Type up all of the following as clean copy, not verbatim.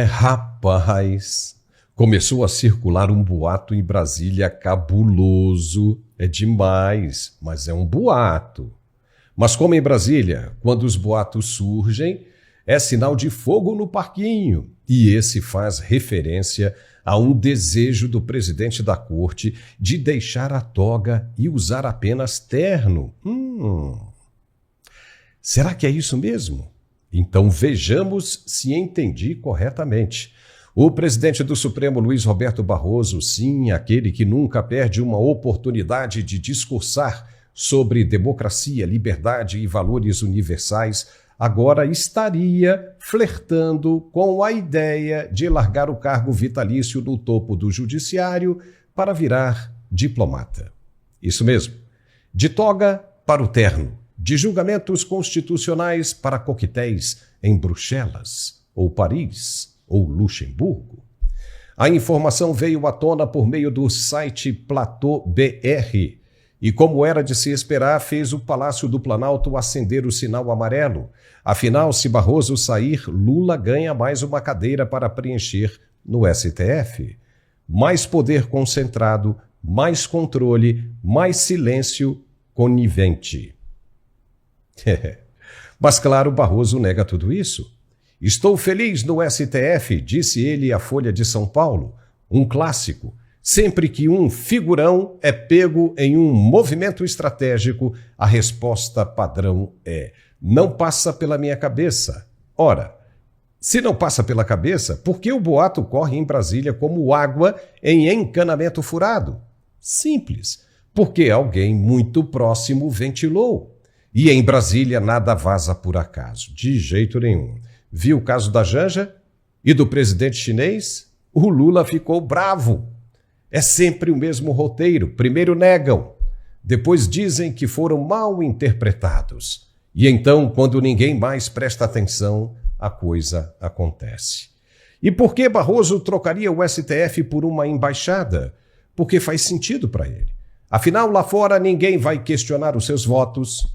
Rapaz, começou a circular um boato em Brasília cabuloso. É demais, mas é um boato. Mas como em Brasília, quando os boatos surgem, é sinal de fogo no parquinho. E esse faz referência a um desejo do presidente da corte de deixar a toga e usar apenas terno. Será que é isso mesmo? Então vejamos se entendi corretamente. O presidente do Supremo, Luiz Roberto Barroso, sim, aquele que nunca perde uma oportunidade de discursar sobre democracia, liberdade e valores universais, agora estaria flertando com a ideia de largar o cargo vitalício no topo do judiciário para virar diplomata. Isso mesmo, de toga para o terno, de julgamentos constitucionais para coquetéis em Bruxelas, ou Paris, ou Luxemburgo. A informação veio à tona por meio do site Platô BR e, como era de se esperar, fez o Palácio do Planalto acender o sinal amarelo. Afinal, se Barroso sair, Lula ganha mais uma cadeira para preencher no STF. Mais poder concentrado, mais controle, mais silêncio conivente. Mas claro, Barroso nega tudo isso. Estou feliz no STF, disse ele à Folha de São Paulo, um clássico. Sempre que um figurão é pego em um movimento estratégico, a resposta padrão é: não passa pela minha cabeça. Ora, se não passa pela cabeça, por que o boato corre em Brasília como água em encanamento furado? Simples, porque alguém muito próximo ventilou. E em Brasília nada vaza por acaso, de jeito nenhum. Viu o caso da Janja e do presidente chinês? O Lula ficou bravo. É sempre o mesmo roteiro. Primeiro negam, depois dizem que foram mal interpretados. E então, quando ninguém mais presta atenção, a coisa acontece. E por que Barroso trocaria o STF por uma embaixada? Porque faz sentido para ele. Afinal, lá fora ninguém vai questionar os seus votos,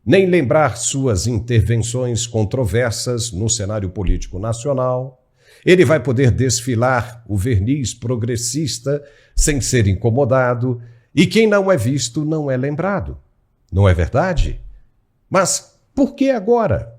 nem lembrar suas intervenções controversas no cenário político nacional. Ele vai poder desfilar o verniz progressista sem ser incomodado, e quem não é visto não é lembrado. Não é verdade? Mas por que agora?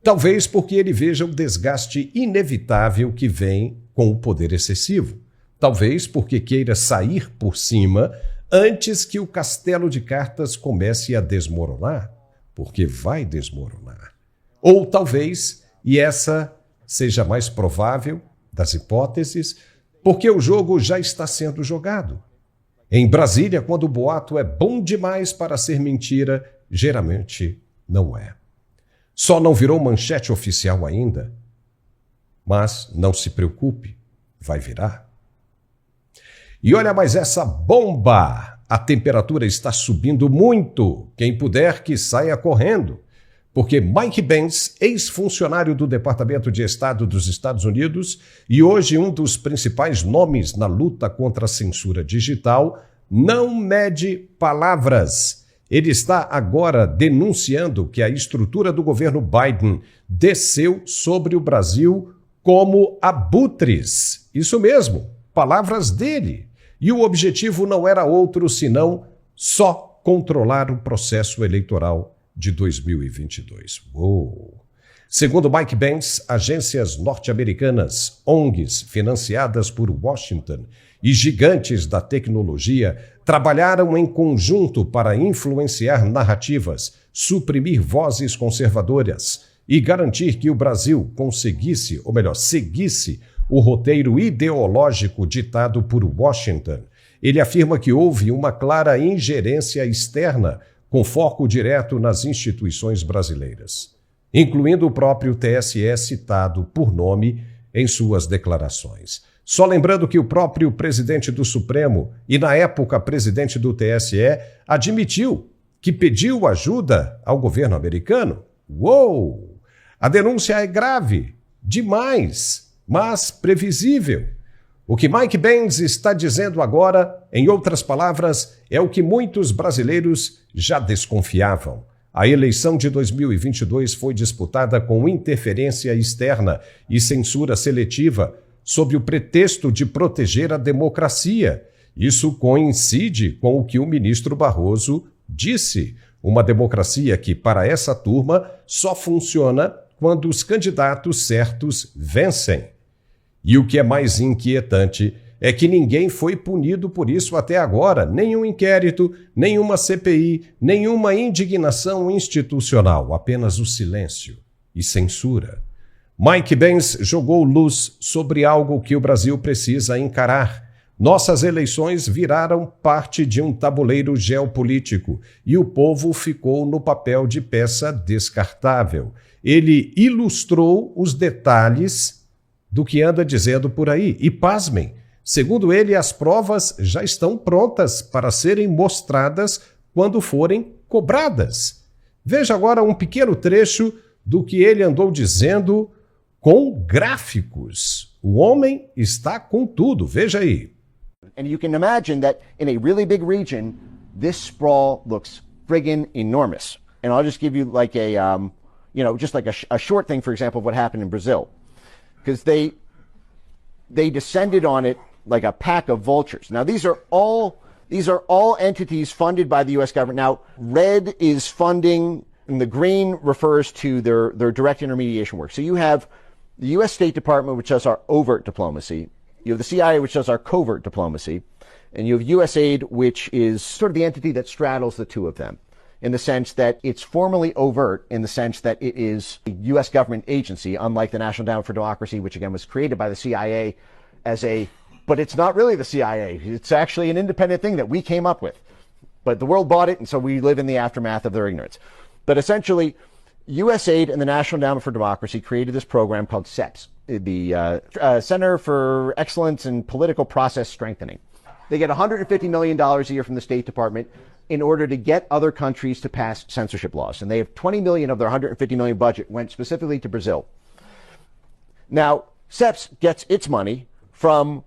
Talvez porque ele veja o desgaste inevitável que vem com o poder excessivo. Talvez porque queira sair por cima antes que o castelo de cartas comece a desmoronar. Porque vai desmoronar. Ou talvez, e essa seja mais provável das hipóteses, porque o jogo já está sendo jogado. Em Brasília, quando o boato é bom demais para ser mentira, geralmente não é. Só não virou manchete oficial ainda, mas não se preocupe, vai virar. E olha mais essa bomba! A temperatura está subindo muito. Quem puder que saia correndo. Porque Mike Pence, ex-funcionário do Departamento de Estado dos Estados Unidos e hoje um dos principais nomes na luta contra a censura digital, não mede palavras. Ele está agora denunciando que a estrutura do governo Biden desceu sobre o Brasil como abutres. Isso mesmo, palavras dele. E o objetivo não era outro senão só controlar o processo eleitoral de 2022. Uou. Segundo Mike Pence, agências norte-americanas, ONGs financiadas por Washington e gigantes da tecnologia trabalharam em conjunto para influenciar narrativas, suprimir vozes conservadoras e garantir que o Brasil conseguisse, ou melhor, seguisse o roteiro ideológico ditado por Washington. Ele afirma que houve uma clara ingerência externa com foco direto nas instituições brasileiras, incluindo o próprio TSE citado por nome em suas declarações. Só lembrando que o próprio presidente do Supremo e, na época, presidente do TSE, admitiu que pediu ajuda ao governo americano. Uou! A denúncia é grave, demais, mas previsível. O que Mike Pence está dizendo agora, em outras palavras, é o que muitos brasileiros já desconfiavam. A eleição de 2022 foi disputada com interferência externa e censura seletiva, sob o pretexto de proteger a democracia. Isso coincide com o que o ministro Barroso disse. Uma democracia que, para essa turma, só funciona quando os candidatos certos vencem. E o que é mais inquietante é que ninguém foi punido por isso até agora, nenhum inquérito, nenhuma CPI, nenhuma indignação institucional, apenas o silêncio e censura. Mike Benz jogou luz sobre algo que o Brasil precisa encarar. Nossas eleições viraram parte de um tabuleiro geopolítico e o povo ficou no papel de peça descartável. Ele ilustrou os detalhes do que anda dizendo por aí. E pasmem, segundo ele, as provas já estão prontas para serem mostradas quando forem cobradas. Veja agora um pequeno trecho do que ele andou dizendo com gráficos. O homem está com tudo, veja aí. And you can imagine that in a really big region, this sprawl looks friggin' enormous. And I'll just give you like a, just like a short thing, for example, of what happened in Brazil. Because they descended on it like a pack of vultures. Now, these are all entities funded by the U.S. government. Now, red is funding, and the green refers to their direct intermediation work. So you have the U.S. State Department, which does our overt diplomacy. You have the CIA, which does our covert diplomacy. And you have USAID, which is sort of the entity that straddles the two of them, in the sense that it's formally overt, in the sense that it is a U.S. government agency, unlike the National Endowment for Democracy, which again was created by the CIA but it's not really the CIA. It's actually an independent thing that we came up with. But the world bought it, and so we live in the aftermath of their ignorance. But essentially, USAID and the National Endowment for Democracy created this program called CEPS, the Center for Excellence in Political Process Strengthening. They get $150 million a year from the State Department in order to get other countries to pass censorship laws. And they have 20 million of their 150 million budget went specifically to Brazil. Now, CEPS gets its money from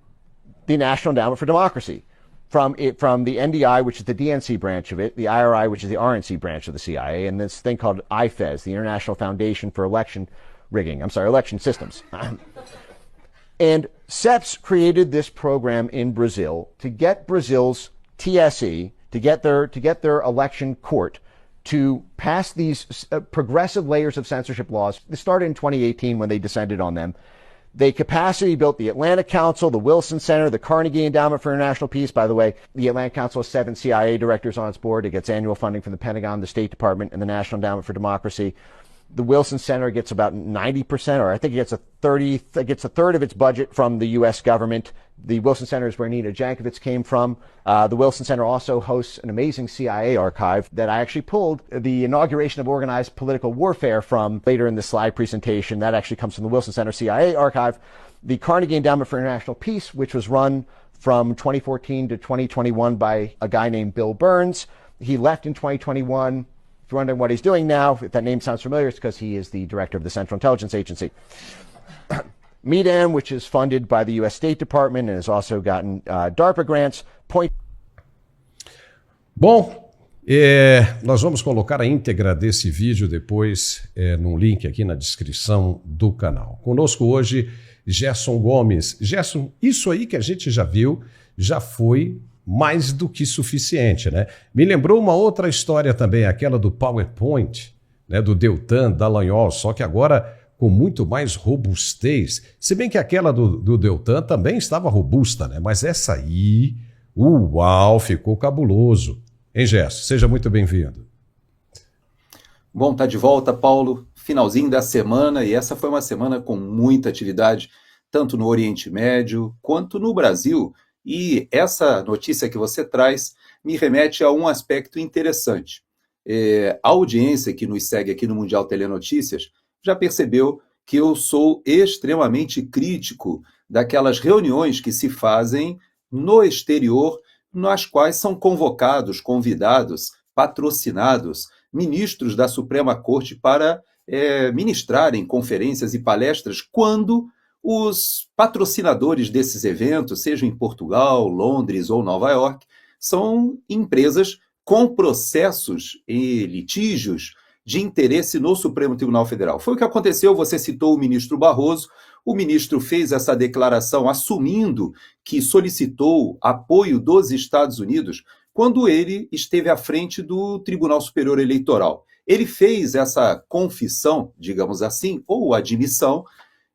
the National Endowment for Democracy, from the NDI, which is the DNC branch of it, the IRI, which is the RNC branch of the CIA, and this thing called IFES, the International Foundation for Election Systems. And CEPS created this program in Brazil to get Brazil's TSE, to get their election court to pass these progressive layers of censorship laws. This started in 2018 when they descended on them. They capacity built the Atlantic Council, the Wilson Center, the Carnegie Endowment for International Peace. By the way, the Atlantic Council has 7 CIA directors on its board. It gets annual funding from the Pentagon, the State Department, and the National Endowment for Democracy. The Wilson Center gets about 90%, or I think it gets a third of its budget from the U.S. government. The Wilson Center is where Nina Jankovic came from. The Wilson Center also hosts an amazing CIA archive that I actually pulled the inauguration of organized political warfare from later in the slide presentation. That actually comes from the Wilson Center CIA archive. The Carnegie Endowment for International Peace, which was run from 2014 to 2021 by a guy named Bill Burns. He left in 2021. If you're wondering what he's doing now, if that name sounds familiar, it's because he is the director of the Central Intelligence Agency. MEDAN, which is funded by the U.S. State Department and has also gotten DARPA grants. Bom, nós vamos colocar a íntegra desse vídeo depois num link aqui na descrição do canal. Conosco hoje, Gerson Gomes. Gerson, isso aí que a gente já viu, já foi mais do que suficiente, né? Me lembrou uma outra história também, aquela do PowerPoint, né, do Deltan Dallagnol, só que agora com muito mais robustez. Se bem que aquela do Deltan também estava robusta, né? Mas essa aí, uau, ficou cabuloso. Hein, Gerson? Seja muito bem-vindo. Bom, tá de volta, Paulo. Finalzinho da semana, e essa foi uma semana com muita atividade, tanto no Oriente Médio quanto no Brasil. E essa notícia que você traz me remete a um aspecto interessante. A audiência que nos segue aqui no Mundial Telenotícias já percebeu que eu sou extremamente crítico daquelas reuniões que se fazem no exterior, nas quais são convocados, convidados, patrocinados, ministros da Suprema Corte para ministrarem conferências e palestras quando os patrocinadores desses eventos, sejam em Portugal, Londres ou Nova York, são empresas com processos e litígios de interesse no Supremo Tribunal Federal. Foi o que aconteceu, você citou o ministro Barroso, o ministro fez essa declaração assumindo que solicitou apoio dos Estados Unidos quando ele esteve à frente do Tribunal Superior Eleitoral. Ele fez essa confissão, digamos assim, ou admissão,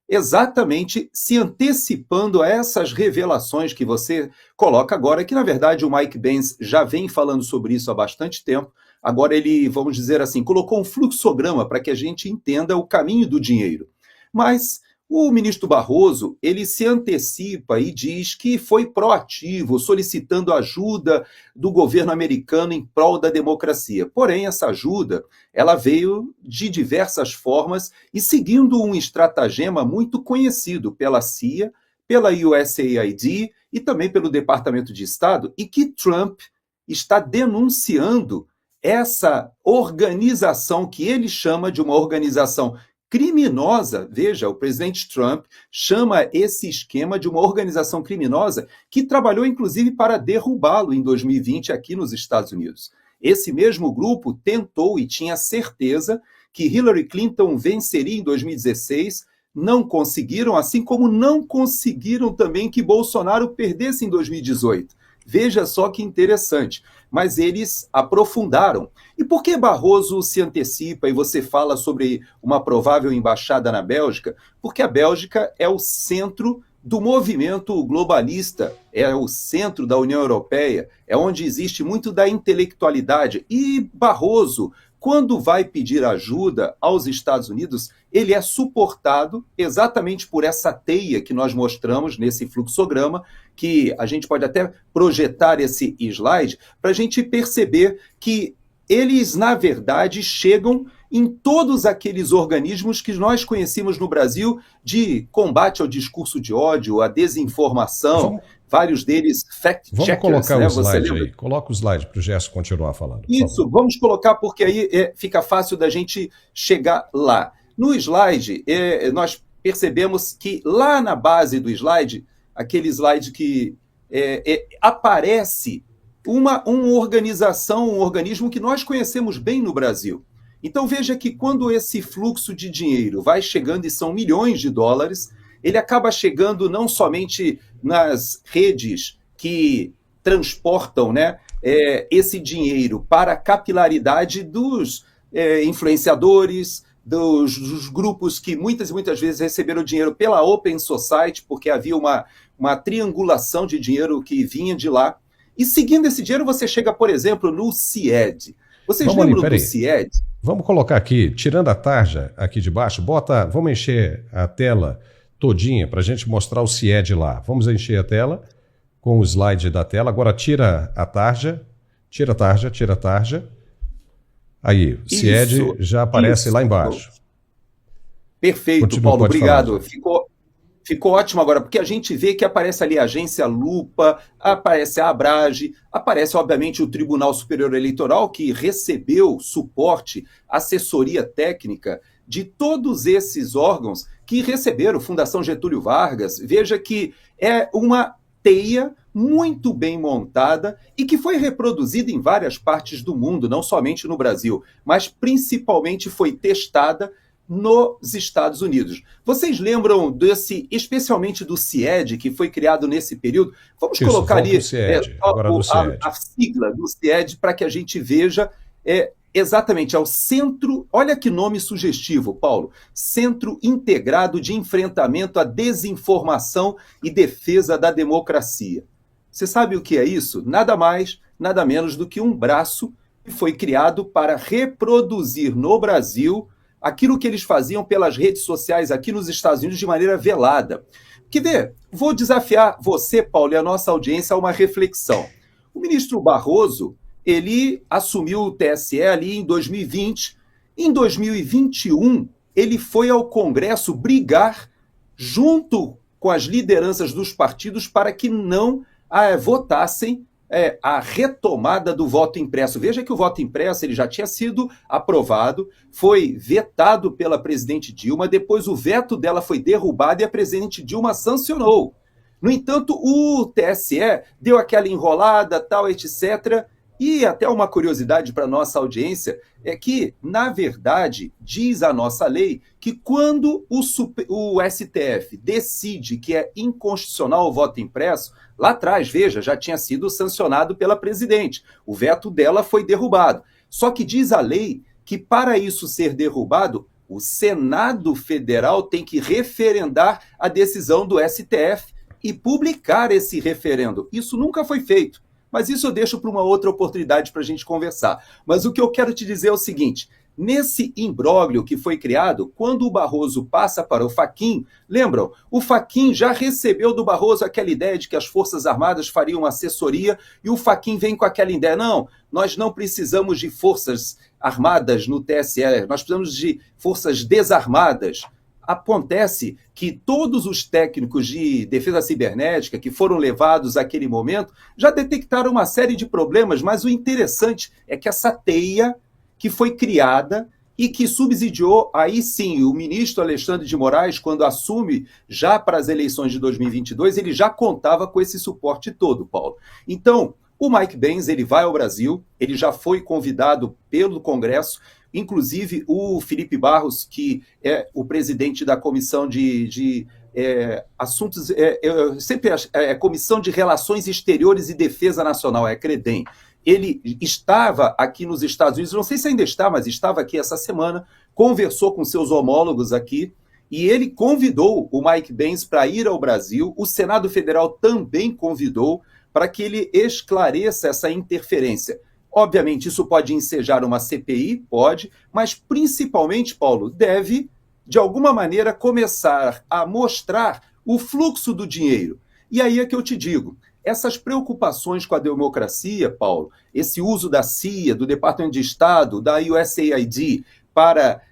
exatamente se antecipando a essas revelações que você coloca agora, que na verdade o Mike Pence já vem falando sobre isso há bastante tempo. Agora ele, vamos dizer assim, colocou um fluxograma para que a gente entenda o caminho do dinheiro. Mas o ministro Barroso, ele se antecipa e diz que foi proativo, solicitando ajuda do governo americano em prol da democracia. Porém, essa ajuda, ela veio de diversas formas e seguindo um estratagema muito conhecido pela CIA, pela USAID e também pelo Departamento de Estado, e que Trump está denunciando essa organização que ele chama de uma organização criminosa. Veja, o presidente Trump chama esse esquema de uma organização criminosa que trabalhou, inclusive, para derrubá-lo em 2020 aqui nos Estados Unidos. Esse mesmo grupo tentou e tinha certeza que Hillary Clinton venceria em 2016, não conseguiram, assim como não conseguiram também que Bolsonaro perdesse em 2018. Veja só que interessante. Mas eles aprofundaram. E por que Barroso se antecipa e você fala sobre uma provável embaixada na Bélgica? Porque a Bélgica é o centro do movimento globalista, é o centro da União Europeia, é onde existe muito da intelectualidade. E Barroso, quando vai pedir ajuda aos Estados Unidos, ele é suportado exatamente por essa teia que nós mostramos nesse fluxograma, que a gente pode até projetar esse slide para a gente perceber que eles, na verdade, chegam em todos aqueles organismos que nós conhecemos no Brasil de combate ao discurso de ódio, à desinformação, vários deles fact-checkers. Vamos colocar o slide aí. Coloca o slide para o Gerson continuar falando. Isso, vamos colocar porque aí fica fácil da gente chegar lá. No slide, nós percebemos que lá na base do slide, aquele slide que aparece uma organização, um organismo que nós conhecemos bem no Brasil. Então veja que quando esse fluxo de dinheiro vai chegando, e são milhões de dólares, ele acaba chegando não somente nas redes que transportam, né, esse dinheiro para a capilaridade dos influenciadores, dos grupos que muitas vezes receberam dinheiro pela Open Society, porque havia uma triangulação de dinheiro que vinha de lá. E seguindo esse dinheiro, você chega, por exemplo, no CIED. Vocês lembram do CIED? Vamos colocar aqui, tirando a tarja aqui de baixo, vamos encher a tela todinha para a gente mostrar o CIED lá. Vamos encher a tela com o slide da tela. Agora tira a tarja. Aí, o CIED já aparece lá embaixo. Perfeito, continua, Paulo, obrigado. Ficou ótimo agora, porque a gente vê que aparece ali a agência Lupa, aparece a Abrage, aparece, obviamente, o Tribunal Superior Eleitoral, que recebeu suporte, assessoria técnica de todos esses órgãos que receberam, Fundação Getúlio Vargas. Veja que é uma teia muito bem montada e que foi reproduzida em várias partes do mundo, não somente no Brasil, mas principalmente foi testada nos Estados Unidos. Vocês lembram especialmente do CIED, que foi criado nesse período? Vamos colocar ali a sigla do CIED para que a gente veja exatamente, é o Centro, olha que nome sugestivo, Paulo, Centro Integrado de Enfrentamento à Desinformação e Defesa da Democracia. Você sabe o que é isso? Nada mais, nada menos do que um braço que foi criado para reproduzir no Brasil aquilo que eles faziam pelas redes sociais aqui nos Estados Unidos de maneira velada. Quer ver? Vou desafiar você, Paulo, e a nossa audiência a uma reflexão. O ministro Barroso, ele assumiu o TSE ali em 2020. Em 2021, ele foi ao Congresso brigar junto com as lideranças dos partidos para que não votassem a retomada do voto impresso. Veja que o voto impresso ele já tinha sido aprovado, foi vetado pela presidente Dilma, depois o veto dela foi derrubado e a presidente Dilma sancionou. No entanto, o TSE deu aquela enrolada, tal, etc., E até uma curiosidade para a nossa audiência é que, na verdade, diz a nossa lei que quando o STF decide que é inconstitucional o voto impresso, lá atrás, veja, já tinha sido sancionado pela presidente. O veto dela foi derrubado. Só que diz a lei que para isso ser derrubado, o Senado Federal tem que referendar a decisão do STF e publicar esse referendo. Isso nunca foi feito. Mas isso eu deixo para uma outra oportunidade para a gente conversar. Mas o que eu quero te dizer é o seguinte: nesse imbróglio que foi criado, quando o Barroso passa para o Fachin, lembram? O Fachin já recebeu do Barroso aquela ideia de que as Forças Armadas fariam assessoria e o Fachin vem com aquela ideia: não, nós não precisamos de Forças Armadas no TSE, nós precisamos de forças desarmadas. Acontece que todos os técnicos de defesa cibernética que foram levados àquele momento já detectaram uma série de problemas, mas o interessante é que essa teia que foi criada e que subsidiou, aí sim, o ministro Alexandre de Moraes, quando assume já para as eleições de 2022, ele já contava com esse suporte todo, Paulo. Então, o Mike Benz, ele vai ao Brasil, ele já foi convidado pelo Congresso. Inclusive, o Felipe Barros, que é o presidente da Comissão de Assuntos... Comissão de Relações Exteriores e Defesa Nacional, é a CREDEM. Ele estava aqui nos Estados Unidos, não sei se ainda está, mas estava aqui essa semana, conversou com seus homólogos aqui, e ele convidou o Mike Benz para ir ao Brasil. O Senado Federal também convidou para que ele esclareça essa interferência. Obviamente, isso pode ensejar uma CPI, pode, mas principalmente, Paulo, deve, de alguma maneira, começar a mostrar o fluxo do dinheiro. E aí é que eu te digo, essas preocupações com a democracia, Paulo, esse uso da CIA, do Departamento de Estado, da USAID, para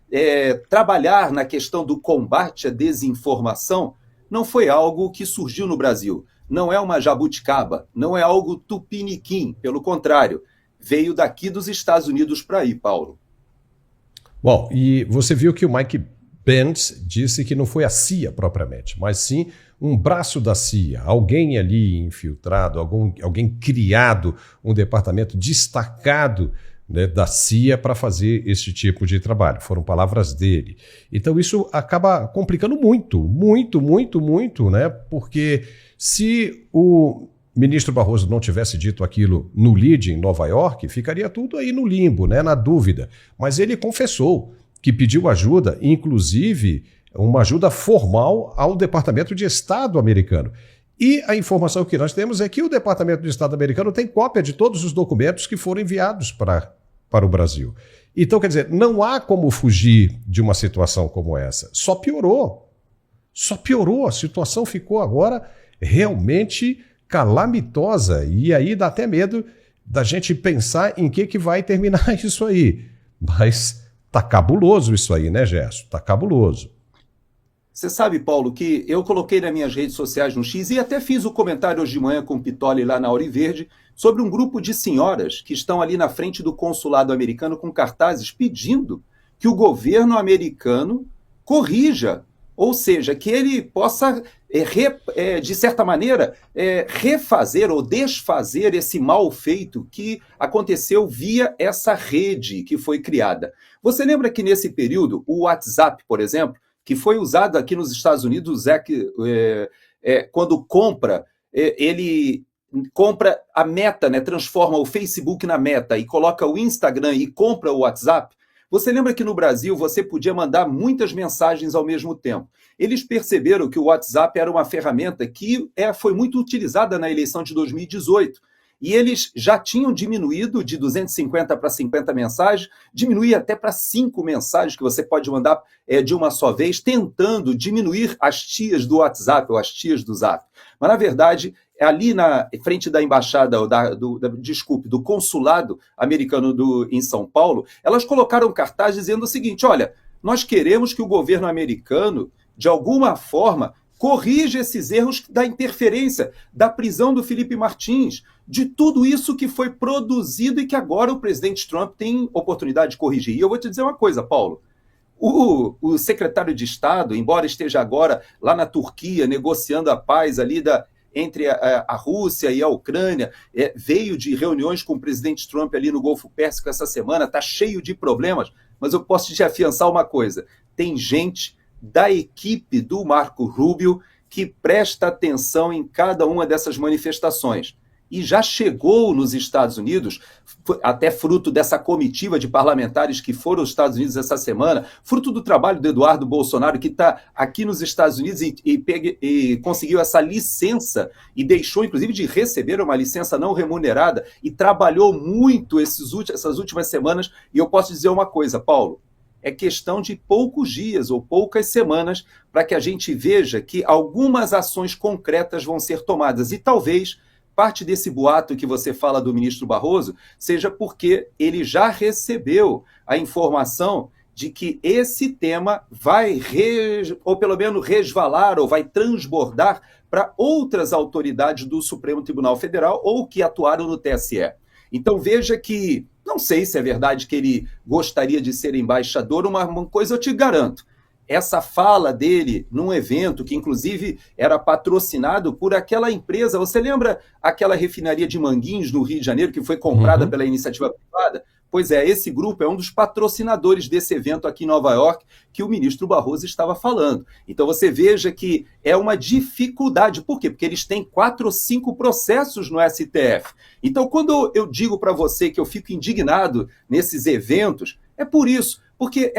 trabalhar na questão do combate à desinformação, não foi algo que surgiu no Brasil. Não é uma jabuticaba, não é algo tupiniquim, pelo contrário. Veio daqui dos Estados Unidos para aí, Paulo. Bom, e você viu que o Mike Pence disse que não foi a CIA propriamente, mas sim um braço da CIA, alguém ali infiltrado, alguém criado, um departamento destacado, né, da CIA para fazer esse tipo de trabalho. Foram palavras dele. Então isso acaba complicando muito, né? Porque se o ministro Barroso não tivesse dito aquilo no lead em Nova York, ficaria tudo aí no limbo, né, na dúvida. Mas ele confessou que pediu ajuda, inclusive uma ajuda formal ao Departamento de Estado americano. E a informação que nós temos é que o Departamento de Estado americano tem cópia de todos os documentos que foram enviados para o Brasil. Então, quer dizer, não há como fugir de uma situação como essa. Só piorou. A situação ficou agora realmente calamitosa, e aí dá até medo da gente pensar em que vai terminar isso aí. Mas tá cabuloso isso aí, né, Gerson? Tá cabuloso. Você sabe, Paulo, que eu coloquei nas minhas redes sociais no X e até fiz o comentário hoje de manhã com o Pitoli lá na Auri Verde sobre um grupo de senhoras que estão ali na frente do consulado americano com cartazes pedindo que o governo americano corrija, ou seja, que ele possa, de certa maneira, refazer ou desfazer esse mal feito que aconteceu via essa rede que foi criada. Você lembra que nesse período, o WhatsApp, por exemplo, que foi usado aqui nos Estados Unidos, quando compra, ele compra a Meta, né, transforma o Facebook na Meta e coloca o Instagram e compra o WhatsApp. Você lembra que no Brasil você podia mandar muitas mensagens ao mesmo tempo? Eles perceberam que o WhatsApp era uma ferramenta que foi muito utilizada na eleição de 2018. E eles já tinham diminuído de 250 para 50 mensagens, diminuir até para 5 mensagens que você pode mandar de uma só vez, tentando diminuir as tias do WhatsApp ou as tias do Zap. Mas, na verdade, ali na frente da embaixada, do consulado americano em São Paulo, elas colocaram cartaz dizendo o seguinte: olha, nós queremos que o governo americano, de alguma forma, corrija esses erros da interferência, da prisão do Felipe Martins, de tudo isso que foi produzido e que agora o presidente Trump tem oportunidade de corrigir. E eu vou te dizer uma coisa, Paulo. O secretário de Estado, embora esteja agora lá na Turquia negociando a paz ali entre a Rússia e a Ucrânia, veio de reuniões com o presidente Trump ali no Golfo Pérsico essa semana, está cheio de problemas, mas eu posso te afiançar uma coisa, tem gente da equipe do Marco Rubio que presta atenção em cada uma dessas manifestações. E já chegou nos Estados Unidos, até fruto dessa comitiva de parlamentares que foram aos Estados Unidos essa semana, fruto do trabalho do Eduardo Bolsonaro, que está aqui nos Estados Unidos e conseguiu essa licença e deixou, inclusive, de receber uma licença não remunerada e trabalhou muito essas últimas semanas. E eu posso dizer uma coisa, Paulo, é questão de poucos dias ou poucas semanas para que a gente veja que algumas ações concretas vão ser tomadas e talvez parte desse boato que você fala do ministro Barroso seja porque ele já recebeu a informação de que esse tema vai, ou pelo menos resvalar, ou vai transbordar para outras autoridades do Supremo Tribunal Federal ou que atuaram no TSE. Então veja que, não sei se é verdade que ele gostaria de ser embaixador, uma coisa eu te garanto, essa fala dele num evento que, inclusive, era patrocinado por aquela empresa. Você lembra aquela refinaria de Manguinhos, no Rio de Janeiro, que foi comprada pela iniciativa privada? Pois é, esse grupo é um dos patrocinadores desse evento aqui em Nova York que o ministro Barroso estava falando. Então você veja que é uma dificuldade. Por quê? Porque eles têm 4 ou 5 processos no STF. Então quando eu digo para você que eu fico indignado nesses eventos, é por isso. Porque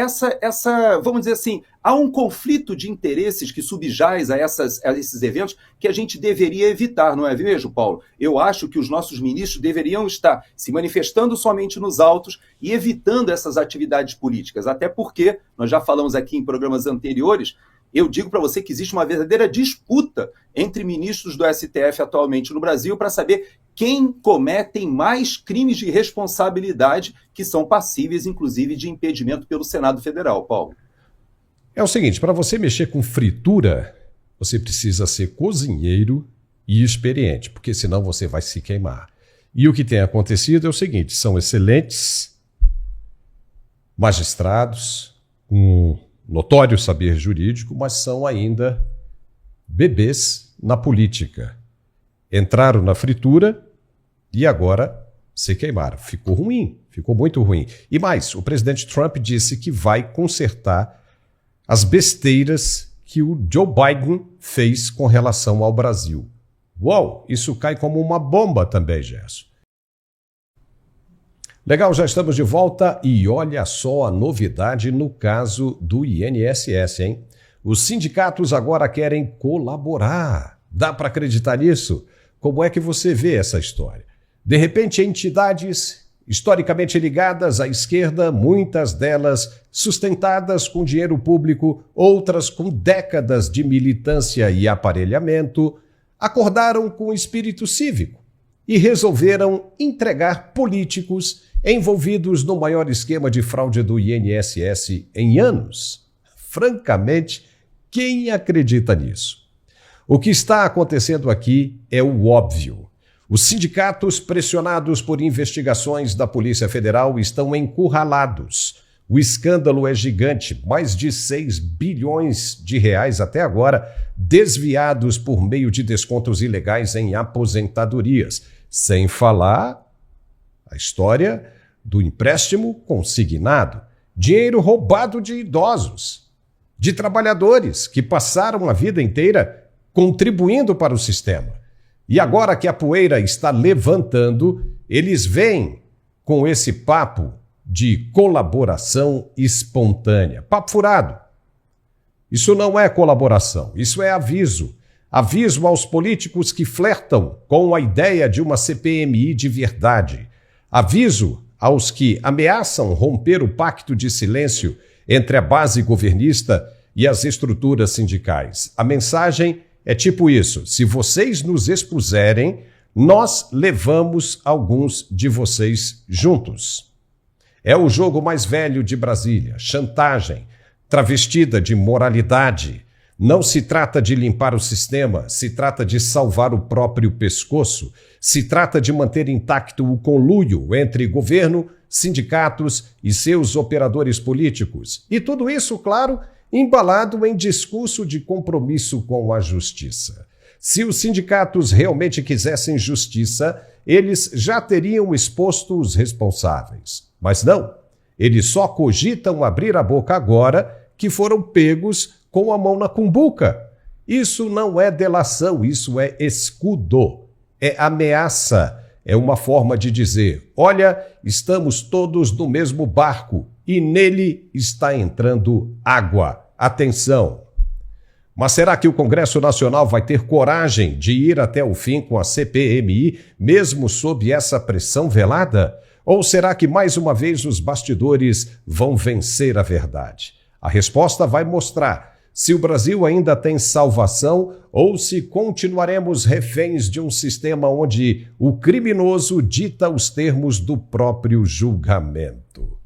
vamos dizer assim, há um conflito de interesses que subjaz a esses eventos que a gente deveria evitar, não é mesmo, Paulo? Eu acho que os nossos ministros deveriam estar se manifestando somente nos autos e evitando essas atividades políticas, até porque, nós já falamos aqui em programas anteriores, eu digo para você que existe uma verdadeira disputa entre ministros do STF atualmente no Brasil para saber quem cometem mais crimes de responsabilidade que são passíveis, inclusive, de impedimento pelo Senado Federal, Paulo. É o seguinte, para você mexer com fritura, você precisa ser cozinheiro e experiente, porque senão você vai se queimar. E o que tem acontecido é o seguinte, são excelentes magistrados, com notório saber jurídico, mas são ainda bebês na política. Entraram na fritura e agora se queimaram. Ficou ruim, ficou muito ruim. E mais, o presidente Trump disse que vai consertar as besteiras que o Joe Biden fez com relação ao Brasil. Uau, isso cai como uma bomba também, Gerson. Legal, já estamos de volta e olha só a novidade no caso do INSS, hein? Os sindicatos agora querem colaborar. Dá para acreditar nisso? Como é que você vê essa história? De repente, entidades historicamente ligadas à esquerda, muitas delas sustentadas com dinheiro público, outras com décadas de militância e aparelhamento, acordaram com espírito cívico e resolveram entregar políticos envolvidos no maior esquema de fraude do INSS em anos. Francamente, quem acredita nisso? O que está acontecendo aqui é o óbvio. Os sindicatos, pressionados por investigações da Polícia Federal, estão encurralados. O escândalo é gigante, mais de 6 bilhões de reais até agora, desviados por meio de descontos ilegais em aposentadorias. Sem falar a história do empréstimo consignado, dinheiro roubado de idosos, de trabalhadores que passaram a vida inteira contribuindo para o sistema. E agora que a poeira está levantando, eles vêm com esse papo de colaboração espontânea. Papo furado. Isso não é colaboração, isso é aviso. Aviso aos políticos que flertam com a ideia de uma CPMI de verdade. Aviso aos que ameaçam romper o pacto de silêncio entre a base governista e as estruturas sindicais. A mensagem é tipo isso: se vocês nos expuserem, nós levamos alguns de vocês juntos. É o jogo mais velho de Brasília, chantagem, travestida de moralidade. Não se trata de limpar o sistema, se trata de salvar o próprio pescoço, se trata de manter intacto o conluio entre governo, sindicatos e seus operadores políticos. E tudo isso, claro, embalado em discurso de compromisso com a justiça. Se os sindicatos realmente quisessem justiça, eles já teriam exposto os responsáveis. Mas não, eles só cogitam abrir a boca agora que foram pegos com a mão na cumbuca. Isso não é delação, isso é escudo, é ameaça, é uma forma de dizer: olha, estamos todos no mesmo barco e nele está entrando água. Atenção! Mas será que o Congresso Nacional vai ter coragem de ir até o fim com a CPMI, mesmo sob essa pressão velada? Ou será que mais uma vez os bastidores vão vencer a verdade? A resposta vai mostrar se o Brasil ainda tem salvação ou se continuaremos reféns de um sistema onde o criminoso dita os termos do próprio julgamento.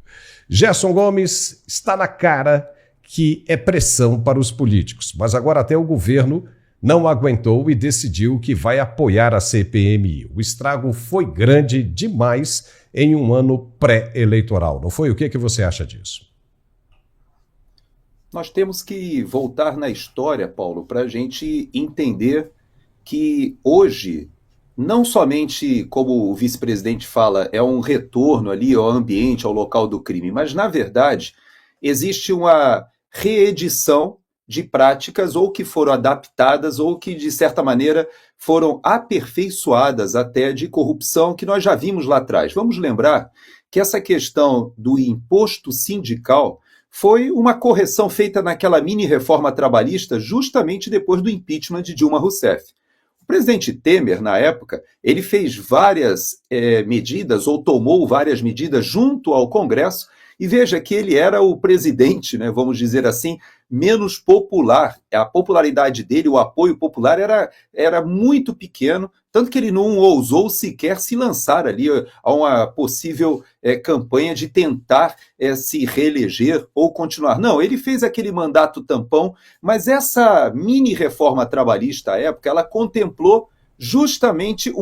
Gerson Gomes, está na cara que é pressão para os políticos, mas agora até o governo não aguentou e decidiu que vai apoiar a CPMI. O estrago foi grande demais em um ano pré-eleitoral, não foi? O que você acha disso? Nós temos que voltar na história, Paulo, para a gente entender que hoje, não somente, como o vice-presidente fala, é um retorno ali ao ambiente, ao local do crime, mas, na verdade, existe uma reedição de práticas ou que foram adaptadas ou que, de certa maneira, foram aperfeiçoadas até de corrupção que nós já vimos lá atrás. Vamos lembrar que essa questão do imposto sindical foi uma correção feita naquela mini-reforma trabalhista justamente depois do impeachment de Dilma Rousseff. O presidente Temer, na época, ele fez várias medidas, ou tomou várias medidas junto ao Congresso, e veja que ele era o presidente, né, vamos dizer assim, menos popular. A popularidade dele, o apoio popular era muito pequeno, tanto que ele não ousou sequer se lançar ali a uma possível campanha de tentar se reeleger ou continuar. Não, ele fez aquele mandato tampão, mas essa mini-reforma trabalhista à época, ela contemplou justamente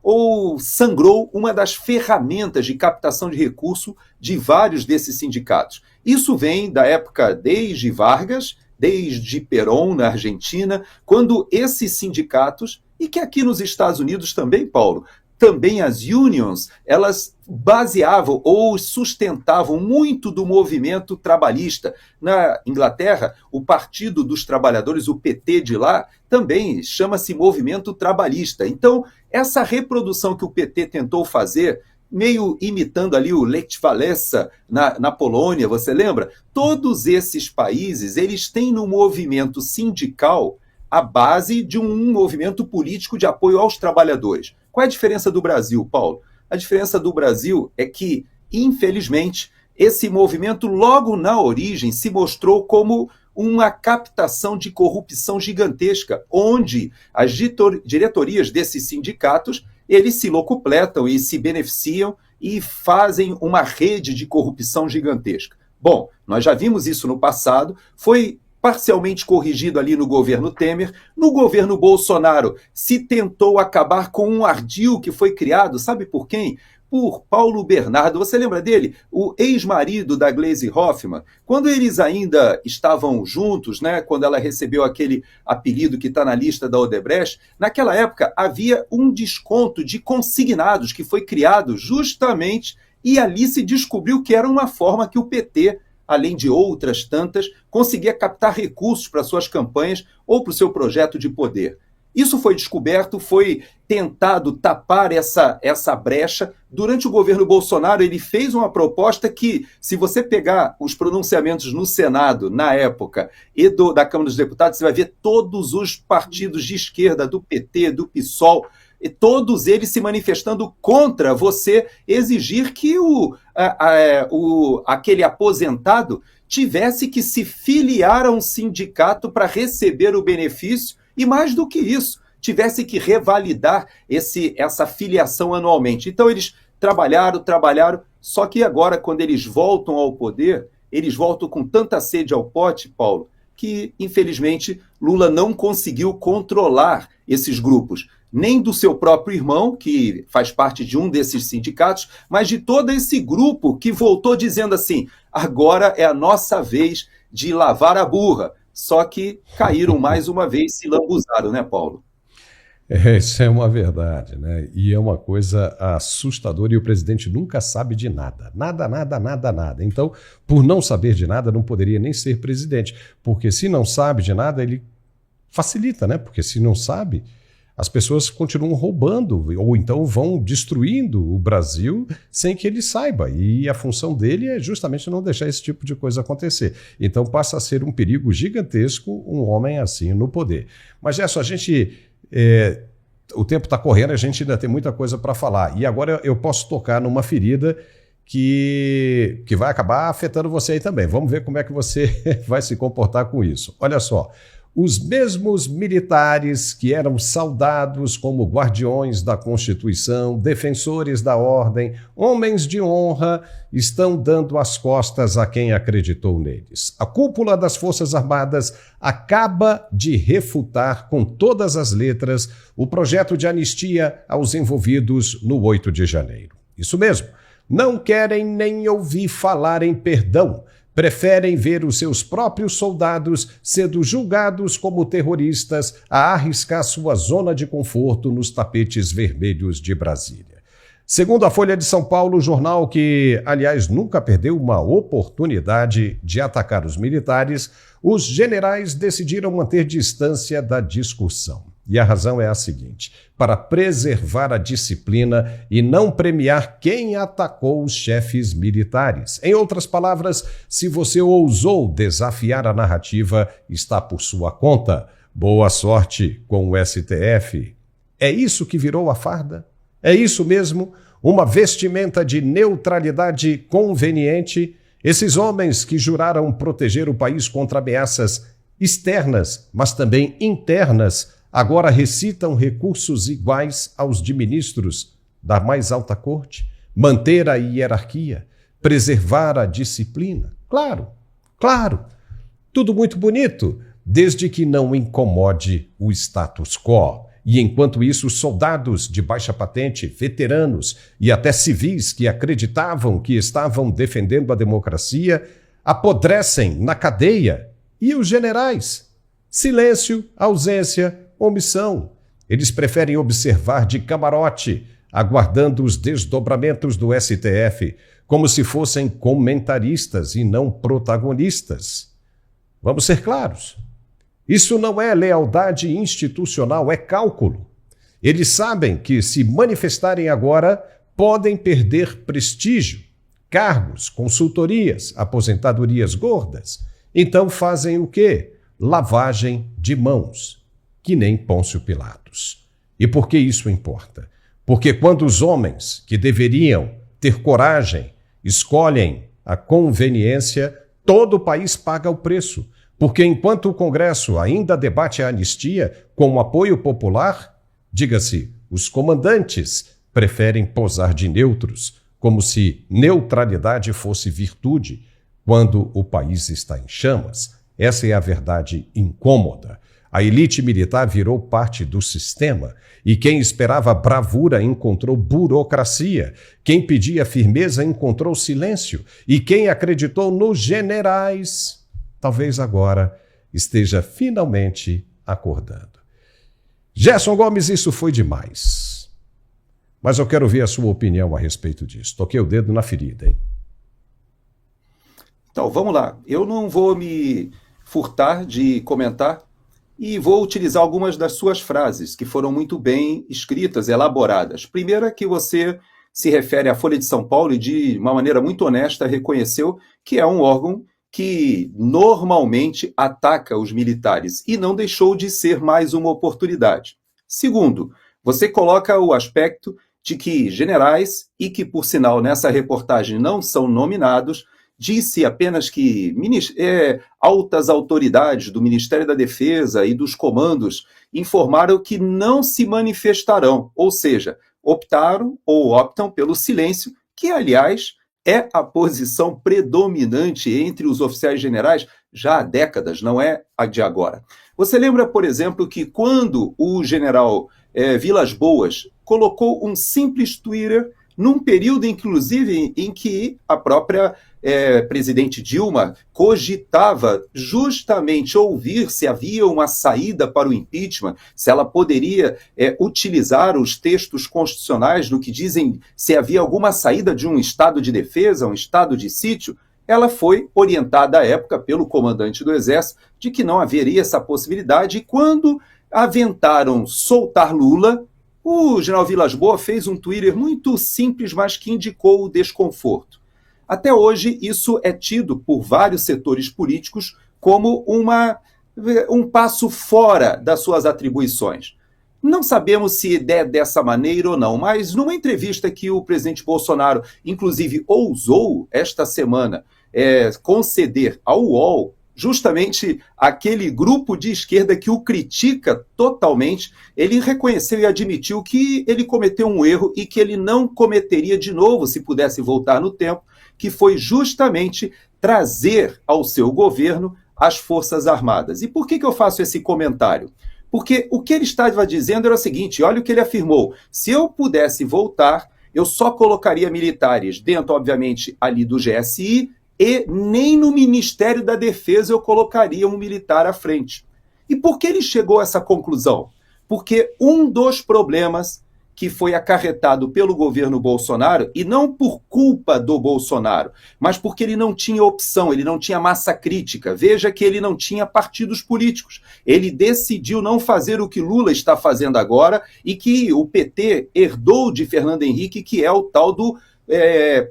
ou sangrou uma das ferramentas de captação de recurso de vários desses sindicatos. Isso vem da época desde Vargas, desde Perón na Argentina, quando esses sindicatos, e que aqui nos Estados Unidos também, Paulo, também as unions, elas baseavam ou sustentavam muito do movimento trabalhista. Na Inglaterra, o Partido dos Trabalhadores, o PT de lá, também chama-se movimento trabalhista. Então, essa reprodução que o PT tentou fazer, meio imitando ali o Lech Walesa na Polônia, você lembra? Todos esses países, eles têm no movimento sindical a base de um movimento político de apoio aos trabalhadores. Qual é a diferença do Brasil, Paulo? A diferença do Brasil é que, infelizmente, esse movimento logo na origem se mostrou como uma captação de corrupção gigantesca, onde as diretorias desses sindicatos, eles se locupletam e se beneficiam e fazem uma rede de corrupção gigantesca. Bom, nós já vimos isso no passado, foi parcialmente corrigido ali no governo Temer. No governo Bolsonaro se tentou acabar com um ardil que foi criado, sabe por quem? Por Paulo Bernardo. Você lembra dele? O ex-marido da Gleisi Hoffmann. Quando eles ainda estavam juntos, né, quando ela recebeu aquele apelido que está na lista da Odebrecht, naquela época havia um desconto de consignados que foi criado justamente, e ali se descobriu que era uma forma que o PT, além de outras tantas, conseguia captar recursos para suas campanhas ou para o seu projeto de poder. Isso foi descoberto, foi tentado tapar essa brecha. Durante o governo Bolsonaro, ele fez uma proposta que, se você pegar os pronunciamentos no Senado, na época, e da Câmara dos Deputados, você vai ver todos os partidos de esquerda, do PT, do PSOL, e todos eles se manifestando contra você exigir que aquele aposentado tivesse que se filiar a um sindicato para receber o benefício e, mais do que isso, tivesse que revalidar essa filiação anualmente. Então eles trabalharam, só que agora, quando eles voltam ao poder, eles voltam com tanta sede ao pote, Paulo, que, infelizmente, Lula não conseguiu controlar esses grupos, nem do seu próprio irmão, que faz parte de um desses sindicatos, mas de todo esse grupo que voltou dizendo assim: agora é a nossa vez de lavar a burra, só que caíram mais uma vez, se lambuzaram, né, Paulo? Isso é uma verdade, né? E é uma coisa assustadora e o presidente nunca sabe de nada. Nada, nada, nada, nada. Então, por não saber de nada, não poderia nem ser presidente. Porque se não sabe de nada, ele facilita, né? Porque se não sabe, as pessoas continuam roubando ou então vão destruindo o Brasil sem que ele saiba. E a função dele é justamente não deixar esse tipo de coisa acontecer. Então passa a ser um perigo gigantesco um homem assim no poder. Mas, Gerson, a gente... o tempo está correndo, a gente ainda tem muita coisa para falar. E agora eu posso tocar numa ferida que vai acabar afetando você aí também. Vamos ver como é que você vai se comportar com isso. Olha só, os mesmos militares que eram saudados como guardiões da Constituição, defensores da ordem, homens de honra, estão dando as costas a quem acreditou neles. A cúpula das Forças Armadas acaba de refutar com todas as letras o projeto de anistia aos envolvidos no 8 de janeiro. Isso mesmo, não querem nem ouvir falar em perdão. Preferem ver os seus próprios soldados sendo julgados como terroristas a arriscar sua zona de conforto nos tapetes vermelhos de Brasília. Segundo a Folha de São Paulo, jornal que, aliás, nunca perdeu uma oportunidade de atacar os militares, os generais decidiram manter distância da discussão. E a razão é a seguinte: para preservar a disciplina e não premiar quem atacou os chefes militares. Em outras palavras, se você ousou desafiar a narrativa, está por sua conta. Boa sorte com o STF. É isso que virou a farda? É isso mesmo? Uma vestimenta de neutralidade conveniente? Esses homens que juraram proteger o país contra ameaças externas, mas também internas, agora recitam recursos iguais aos de ministros da mais alta corte? Manter a hierarquia, preservar a disciplina? Claro, claro, tudo muito bonito, desde que não incomode o status quo. E enquanto isso, soldados de baixa patente, veteranos e até civis que acreditavam que estavam defendendo a democracia, apodrecem na cadeia. E os generais? Silêncio, ausência, omissão. Eles preferem observar de camarote, aguardando os desdobramentos do STF, como se fossem comentaristas e não protagonistas. Vamos ser claros. Isso não é lealdade institucional, é cálculo. Eles sabem que, se manifestarem agora, podem perder prestígio, cargos, consultorias, aposentadorias gordas. Então fazem o quê? Lavagem de mãos, que nem Pôncio Pilatos. E por que isso importa? Porque quando os homens que deveriam ter coragem escolhem a conveniência, todo o país paga o preço. Porque enquanto o Congresso ainda debate a anistia com o apoio popular, diga-se, os comandantes preferem posar de neutros, como se neutralidade fosse virtude, quando o país está em chamas. Essa é a verdade incômoda. A elite militar virou parte do sistema e quem esperava bravura encontrou burocracia. Quem pedia firmeza encontrou silêncio e quem acreditou nos generais, talvez agora esteja finalmente acordando. Gerson Gomes, isso foi demais. Mas eu quero ver a sua opinião a respeito disso. Toquei o dedo na ferida, hein? Então, vamos lá. Eu não vou me furtar de comentar e vou utilizar algumas das suas frases, que foram muito bem escritas, elaboradas. Primeiro é que você se refere à Folha de São Paulo e, de uma maneira muito honesta, reconheceu que é um órgão que normalmente ataca os militares e não deixou de ser mais uma oportunidade. Segundo, você coloca o aspecto de que generais, e que por sinal nessa reportagem não são nominados, disse apenas que altas autoridades do Ministério da Defesa e dos comandos informaram que não se manifestarão, ou seja, optaram ou optam pelo silêncio, que aliás é a posição predominante entre os oficiais generais já há décadas, não é a de agora. Você lembra, por exemplo, que quando o general Vilas Boas colocou um simples Twitter num período, inclusive, em que a própria presidente Dilma cogitava justamente ouvir se havia uma saída para o impeachment, se ela poderia utilizar os textos constitucionais no que dizem se havia alguma saída de um estado de defesa, um estado de sítio. Ela foi orientada à época pelo comandante do Exército de que não haveria essa possibilidade, e quando aventaram soltar Lula, o general Vilas Boas fez um Twitter muito simples, mas que indicou o desconforto. Até hoje, isso é tido por vários setores políticos como um passo fora das suas atribuições. Não sabemos se é dessa maneira ou não, mas numa entrevista que o presidente Bolsonaro, inclusive, ousou esta semana conceder ao UOL, justamente aquele grupo de esquerda que o critica totalmente, ele reconheceu e admitiu que ele cometeu um erro e que ele não cometeria de novo se pudesse voltar no tempo, que foi justamente trazer ao seu governo as Forças Armadas. E por que eu faço esse comentário? Porque o que ele estava dizendo era o seguinte, olha o que ele afirmou: se eu pudesse voltar, eu só colocaria militares dentro, obviamente, ali do GSI, e nem no Ministério da Defesa eu colocaria um militar à frente. E por que ele chegou a essa conclusão? Porque um dos problemas que foi acarretado pelo governo Bolsonaro, e não por culpa do Bolsonaro, mas porque ele não tinha opção, ele não tinha massa crítica. Veja que ele não tinha partidos políticos. Ele decidiu não fazer o que Lula está fazendo agora e que o PT herdou de Fernando Henrique, que é o tal do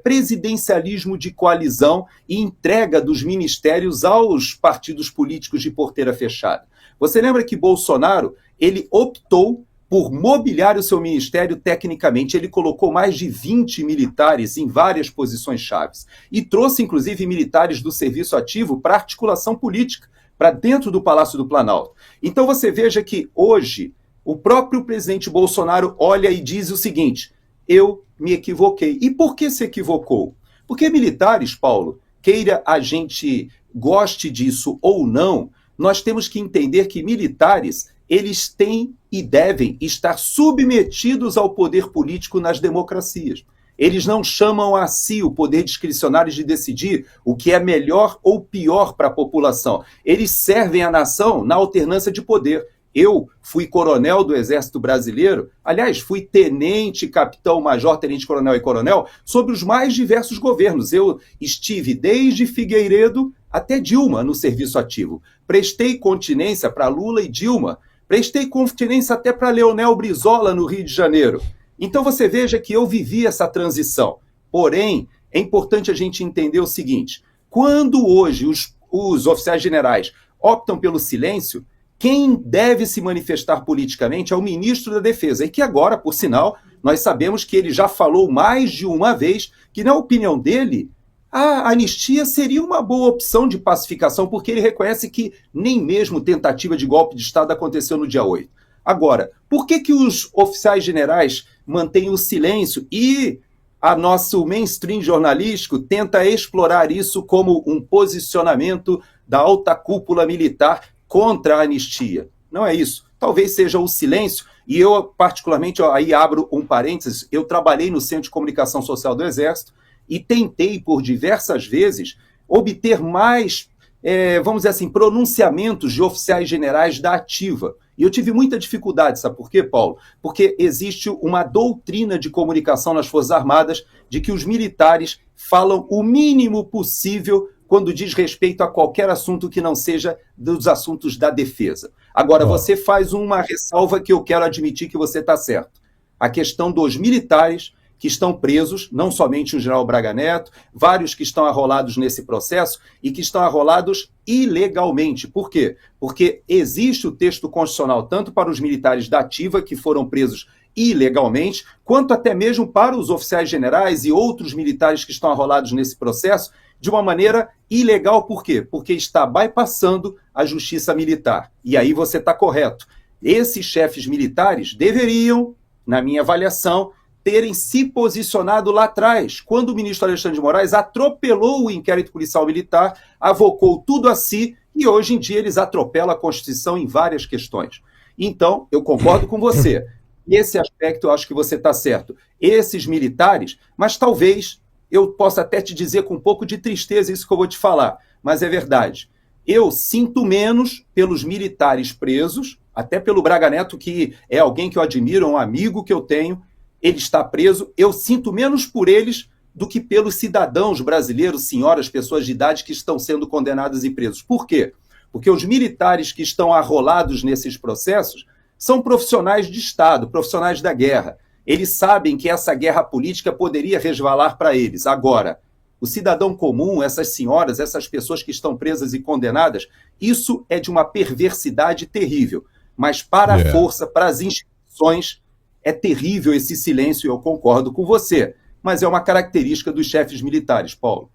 presidencialismo de coalizão e entrega dos ministérios aos partidos políticos de porteira fechada. Você lembra que Bolsonaro, ele optou por mobiliar o seu ministério tecnicamente. Ele colocou mais de 20 militares em várias posições chaves e trouxe, inclusive, militares do serviço ativo para articulação política, para dentro do Palácio do Planalto. Então você veja que hoje o próprio presidente Bolsonaro olha e diz o seguinte: eu me equivoquei. E por que se equivocou? Porque militares, Paulo, queira a gente goste disso ou não, nós temos que entender que militares, eles têm e devem estar submetidos ao poder político nas democracias. Eles não chamam a si o poder discricionário de decidir o que é melhor ou pior para a população. Eles servem a nação na alternância de poder. Eu fui coronel do Exército Brasileiro, aliás, fui tenente, capitão, major, tenente, coronel e coronel, sobre os mais diversos governos. Eu estive desde Figueiredo até Dilma no serviço ativo. Prestei continência para Lula e Dilma. Prestei continência até para Leonel Brizola no Rio de Janeiro. Então você veja que eu vivi essa transição. Porém, é importante a gente entender o seguinte: quando hoje os oficiais generais optam pelo silêncio, quem deve se manifestar politicamente é o ministro da Defesa, e que agora, por sinal, nós sabemos que ele já falou mais de uma vez que, na opinião dele, a anistia seria uma boa opção de pacificação, porque ele reconhece que nem mesmo tentativa de golpe de Estado aconteceu no dia 8. Agora, por que os oficiais generais mantêm o silêncio e nosso mainstream jornalístico tenta explorar isso como um posicionamento da alta cúpula militar contra a anistia? Não é isso. Talvez seja o silêncio, e eu particularmente, aí abro um parênteses, eu trabalhei no Centro de Comunicação Social do Exército e tentei por diversas vezes obter mais, vamos dizer assim, pronunciamentos de oficiais generais da ativa. E eu tive muita dificuldade, sabe por quê, Paulo? Porque existe uma doutrina de comunicação nas Forças Armadas de que os militares falam o mínimo possível quando diz respeito a qualquer assunto que não seja dos assuntos da defesa. Agora, você faz uma ressalva que eu quero admitir que você está certo. A questão dos militares que estão presos, não somente o general Braga Neto, vários que estão arrolados nesse processo e que estão arrolados ilegalmente. Por quê? Porque existe o texto constitucional tanto para os militares da ativa, que foram presos ilegalmente, quanto até mesmo para os oficiais generais e outros militares que estão arrolados nesse processo, de uma maneira ilegal. Por quê? Porque está bypassando a justiça militar. E aí você está correto. Esses chefes militares deveriam, na minha avaliação, terem se posicionado lá atrás, quando o ministro Alexandre de Moraes atropelou o inquérito policial militar, avocou tudo a si, e hoje em dia eles atropelam a Constituição em várias questões. Então, eu concordo com você. Nesse aspecto, eu acho que você está certo. Esses militares, mas talvez eu possa até te dizer com um pouco de tristeza isso que eu vou te falar, mas é verdade. Eu sinto menos pelos militares presos, até pelo Braga Neto, que é alguém que eu admiro, é um amigo que eu tenho, ele está preso, eu sinto menos por eles do que pelos cidadãos brasileiros, senhoras, pessoas de idade que estão sendo condenadas e presos. Por quê? Porque os militares que estão arrolados nesses processos são profissionais de Estado, profissionais da guerra. Eles sabem que essa guerra política poderia resvalar para eles. Agora, o cidadão comum, essas senhoras, essas pessoas que estão presas e condenadas, isso é de uma perversidade terrível. Mas para a força, para as instituições, é terrível esse silêncio, eu concordo com você. Mas é uma característica dos chefes militares, Paulo.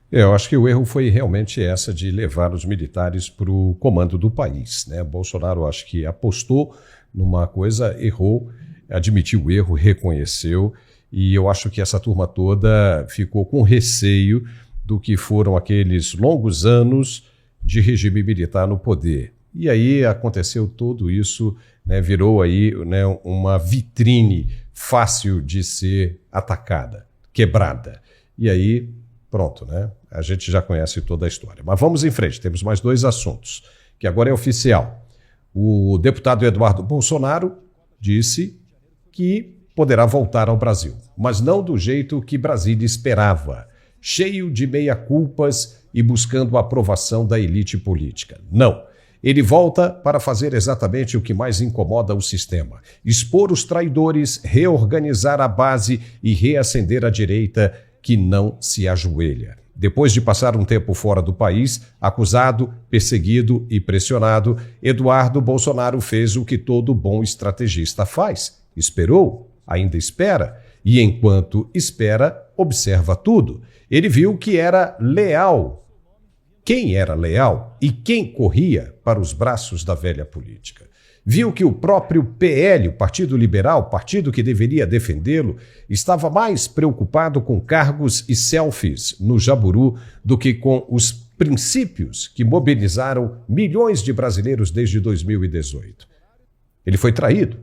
Eu acho que o erro foi realmente essa de levar os militares para o comando do país, né? Bolsonaro, acho que apostou numa coisa, errou, admitiu o erro, reconheceu, e eu acho que essa turma toda ficou com receio do que foram aqueles longos anos de regime militar no poder. E aí aconteceu tudo isso, né, virou aí, né, uma vitrine fácil de ser atacada, quebrada. E aí, pronto, né? A gente já conhece toda a história. Mas vamos em frente, temos mais 2 assuntos, que agora é oficial. O deputado Eduardo Bolsonaro disse que poderá voltar ao Brasil, mas não do jeito que Brasília esperava, cheio de meia-culpas e buscando a aprovação da elite política. Não. Ele volta para fazer exatamente o que mais incomoda o sistema: expor os traidores, reorganizar a base e reacender a direita que não se ajoelha. Depois de passar um tempo fora do país, acusado, perseguido e pressionado, Eduardo Bolsonaro fez o que todo bom estrategista faz: esperou, ainda espera, e enquanto espera, observa tudo. Ele viu que era leal. Quem era leal e quem corria para os braços da velha política. Viu que o próprio PL, o Partido Liberal, partido que deveria defendê-lo, estava mais preocupado com cargos e selfies no Jaburu do que com os princípios que mobilizaram milhões de brasileiros desde 2018. Ele foi traído.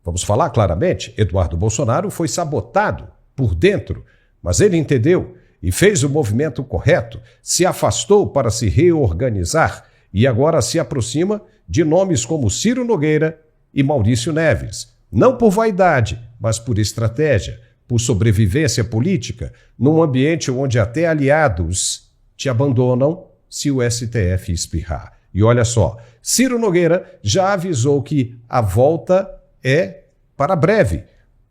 Vamos falar claramente, Eduardo Bolsonaro foi sabotado por dentro, mas ele entendeu e fez o movimento correto, se afastou para se reorganizar e agora se aproxima de nomes como Ciro Nogueira e Maurício Neves. Não por vaidade, mas por estratégia, por sobrevivência política, num ambiente onde até aliados te abandonam se o STF espirrar. E olha só, Ciro Nogueira já avisou que a volta é para breve,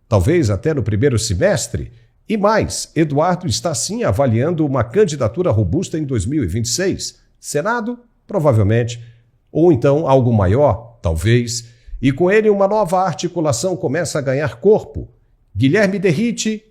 talvez até no primeiro semestre. E mais, Eduardo está sim avaliando uma candidatura robusta em 2026. Senado, provavelmente, ou então algo maior, talvez. E com ele uma nova articulação começa a ganhar corpo. Guilherme Derrite,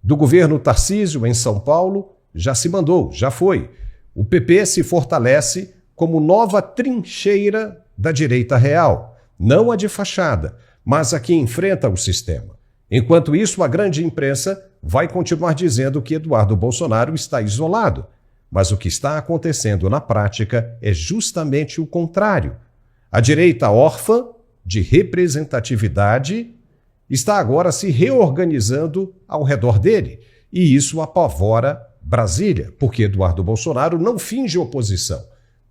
do governo Tarcísio em São Paulo, já se mandou, já foi. O PP se fortalece como nova trincheira da direita real, não a de fachada, mas a que enfrenta o sistema. Enquanto isso, a grande imprensa vai continuar dizendo que Eduardo Bolsonaro está isolado. Mas o que está acontecendo na prática é justamente o contrário. A direita órfã de representatividade está agora se reorganizando ao redor dele. E isso apavora Brasília, porque Eduardo Bolsonaro não finge oposição,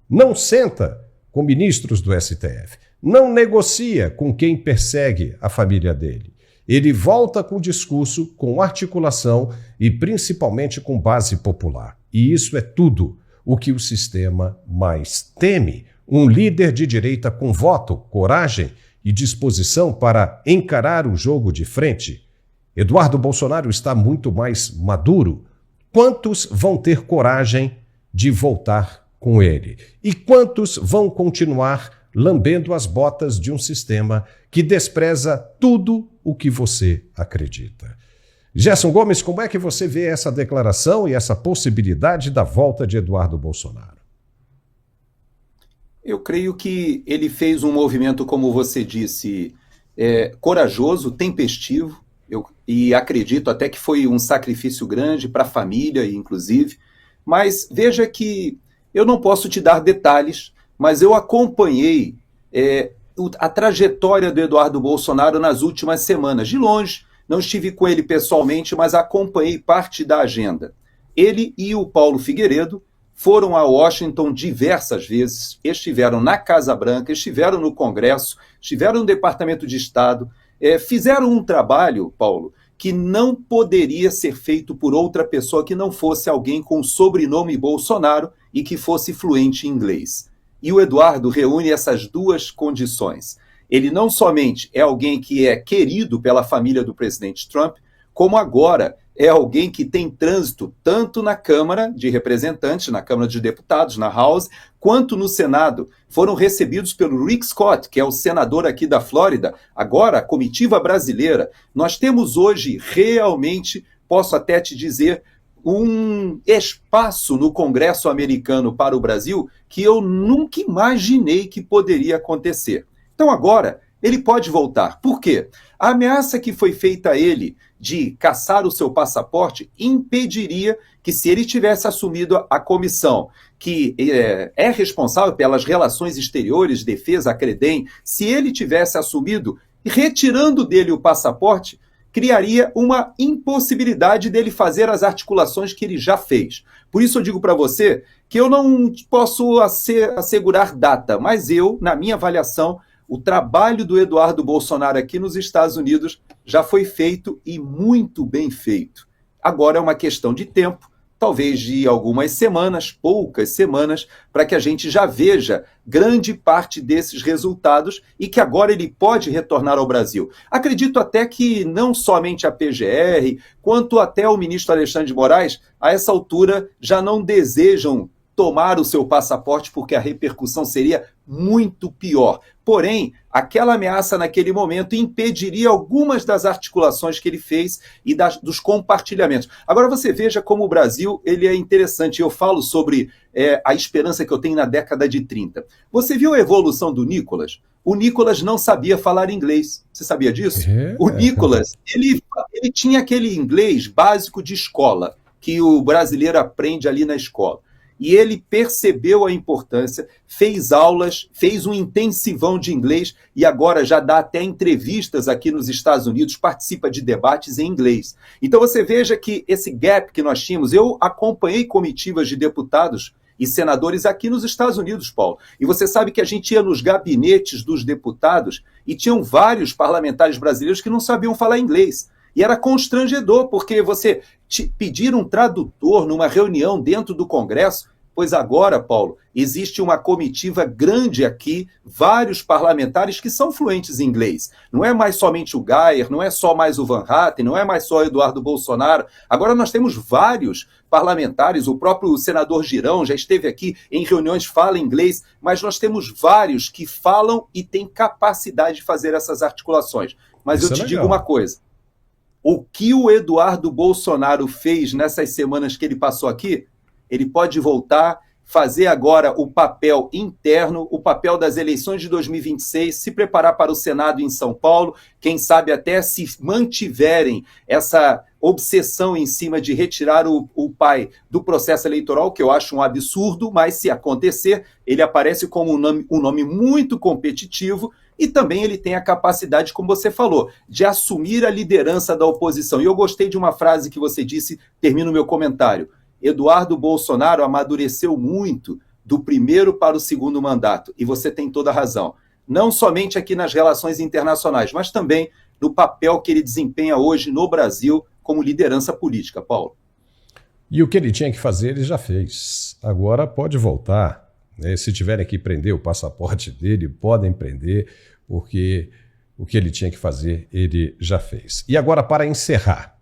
não senta com ministros do STF, não negocia com quem persegue a família dele. Ele volta com discurso, com articulação e principalmente com base popular. E isso é tudo o que o sistema mais teme. Um líder de direita com voto, coragem e disposição para encarar o jogo de frente. Eduardo Bolsonaro está muito mais maduro. Quantos vão ter coragem de voltar com ele? E quantos vão continuar lambendo as botas de um sistema que despreza tudo o que você acredita? Gerson Gomes, como é que você vê essa declaração e essa possibilidade da volta de Eduardo Bolsonaro? Eu creio que ele fez um movimento, como você disse, corajoso, tempestivo, e acredito até que foi um sacrifício grande para a família, inclusive, mas veja que eu não posso te dar detalhes, mas eu acompanhei a trajetória do Eduardo Bolsonaro nas últimas semanas. De longe, não estive com ele pessoalmente, mas acompanhei parte da agenda. Ele e o Paulo Figueiredo foram a Washington diversas vezes, estiveram na Casa Branca, estiveram no Congresso, estiveram no Departamento de Estado, fizeram um trabalho, Paulo, que não poderia ser feito por outra pessoa que não fosse alguém com o sobrenome Bolsonaro e que fosse fluente em inglês. E o Eduardo reúne essas duas condições. Ele não somente é alguém que é querido pela família do presidente Trump, como agora é alguém que tem trânsito tanto na Câmara de Representantes, na Câmara de Deputados, na House, quanto no Senado. Foram recebidos pelo Rick Scott, que é o senador aqui da Flórida, agora a comitiva brasileira. Nós temos hoje realmente, posso até te dizer, um espaço no Congresso americano para o Brasil que eu nunca imaginei que poderia acontecer. Então agora ele pode voltar. Por quê? A ameaça que foi feita a ele de caçar o seu passaporte impediria que, se ele tivesse assumido a comissão que é responsável pelas relações exteriores, defesa, a CREDEM, se ele tivesse assumido, retirando dele o passaporte, criaria uma impossibilidade dele fazer as articulações que ele já fez. Por isso eu digo para você que eu não posso assegurar data, mas eu, na minha avaliação, o trabalho do Eduardo Bolsonaro aqui nos Estados Unidos já foi feito e muito bem feito. Agora é uma questão de tempo, talvez de algumas semanas, poucas semanas, para que a gente já veja grande parte desses resultados e que agora ele pode retornar ao Brasil. Acredito até que não somente a PGR, quanto até o ministro Alexandre de Moraes, a essa altura já não desejam tomar o seu passaporte porque a repercussão seria muito pior. Porém, aquela ameaça naquele momento impediria algumas das articulações que ele fez e dos compartilhamentos. Agora você veja como o Brasil ele é interessante. Eu falo sobre a esperança que eu tenho na década de 30. Você viu a evolução do Nicolas? O Nicolas não sabia falar inglês. Você sabia disso? O Nicolas, ele tinha aquele inglês básico de escola, que o brasileiro aprende ali na escola. E ele percebeu a importância, fez aulas, fez um intensivão de inglês e agora já dá até entrevistas aqui nos Estados Unidos, participa de debates em inglês. Então você veja que esse gap que nós tínhamos, eu acompanhei comitivas de deputados e senadores aqui nos Estados Unidos, Paulo. E você sabe que a gente ia nos gabinetes dos deputados e tinham vários parlamentares brasileiros que não sabiam falar inglês. E era constrangedor, porque você pedir um tradutor numa reunião dentro do Congresso, pois agora, Paulo, existe uma comitiva grande aqui, vários parlamentares que são fluentes em inglês. Não é mais somente o Geyer, não é só mais o Van Hatten, não é mais só o Eduardo Bolsonaro. Agora nós temos vários parlamentares, o próprio senador Girão já esteve aqui em reuniões, fala inglês, mas nós temos vários que falam e têm capacidade de fazer essas articulações. Mas isso eu te digo uma coisa. O que o Eduardo Bolsonaro fez nessas semanas que ele passou aqui, ele pode voltar, fazer agora o papel interno, o papel das eleições de 2026, se preparar para o Senado em São Paulo, quem sabe até se mantiverem essa obsessão em cima de retirar o pai do processo eleitoral, que eu acho um absurdo, mas se acontecer, ele aparece como um nome muito competitivo. E também ele tem a capacidade, como você falou, de assumir a liderança da oposição. E eu gostei de uma frase que você disse, termino o meu comentário. Eduardo Bolsonaro amadureceu muito do primeiro para o segundo mandato. E você tem toda a razão. Não somente aqui nas relações internacionais, mas também no papel que ele desempenha hoje no Brasil como liderança política, Paulo. E o que ele tinha que fazer, ele já fez. Agora pode voltar. Se tiverem que prender o passaporte dele, podem prender, porque o que ele tinha que fazer, ele já fez. E agora, para encerrar,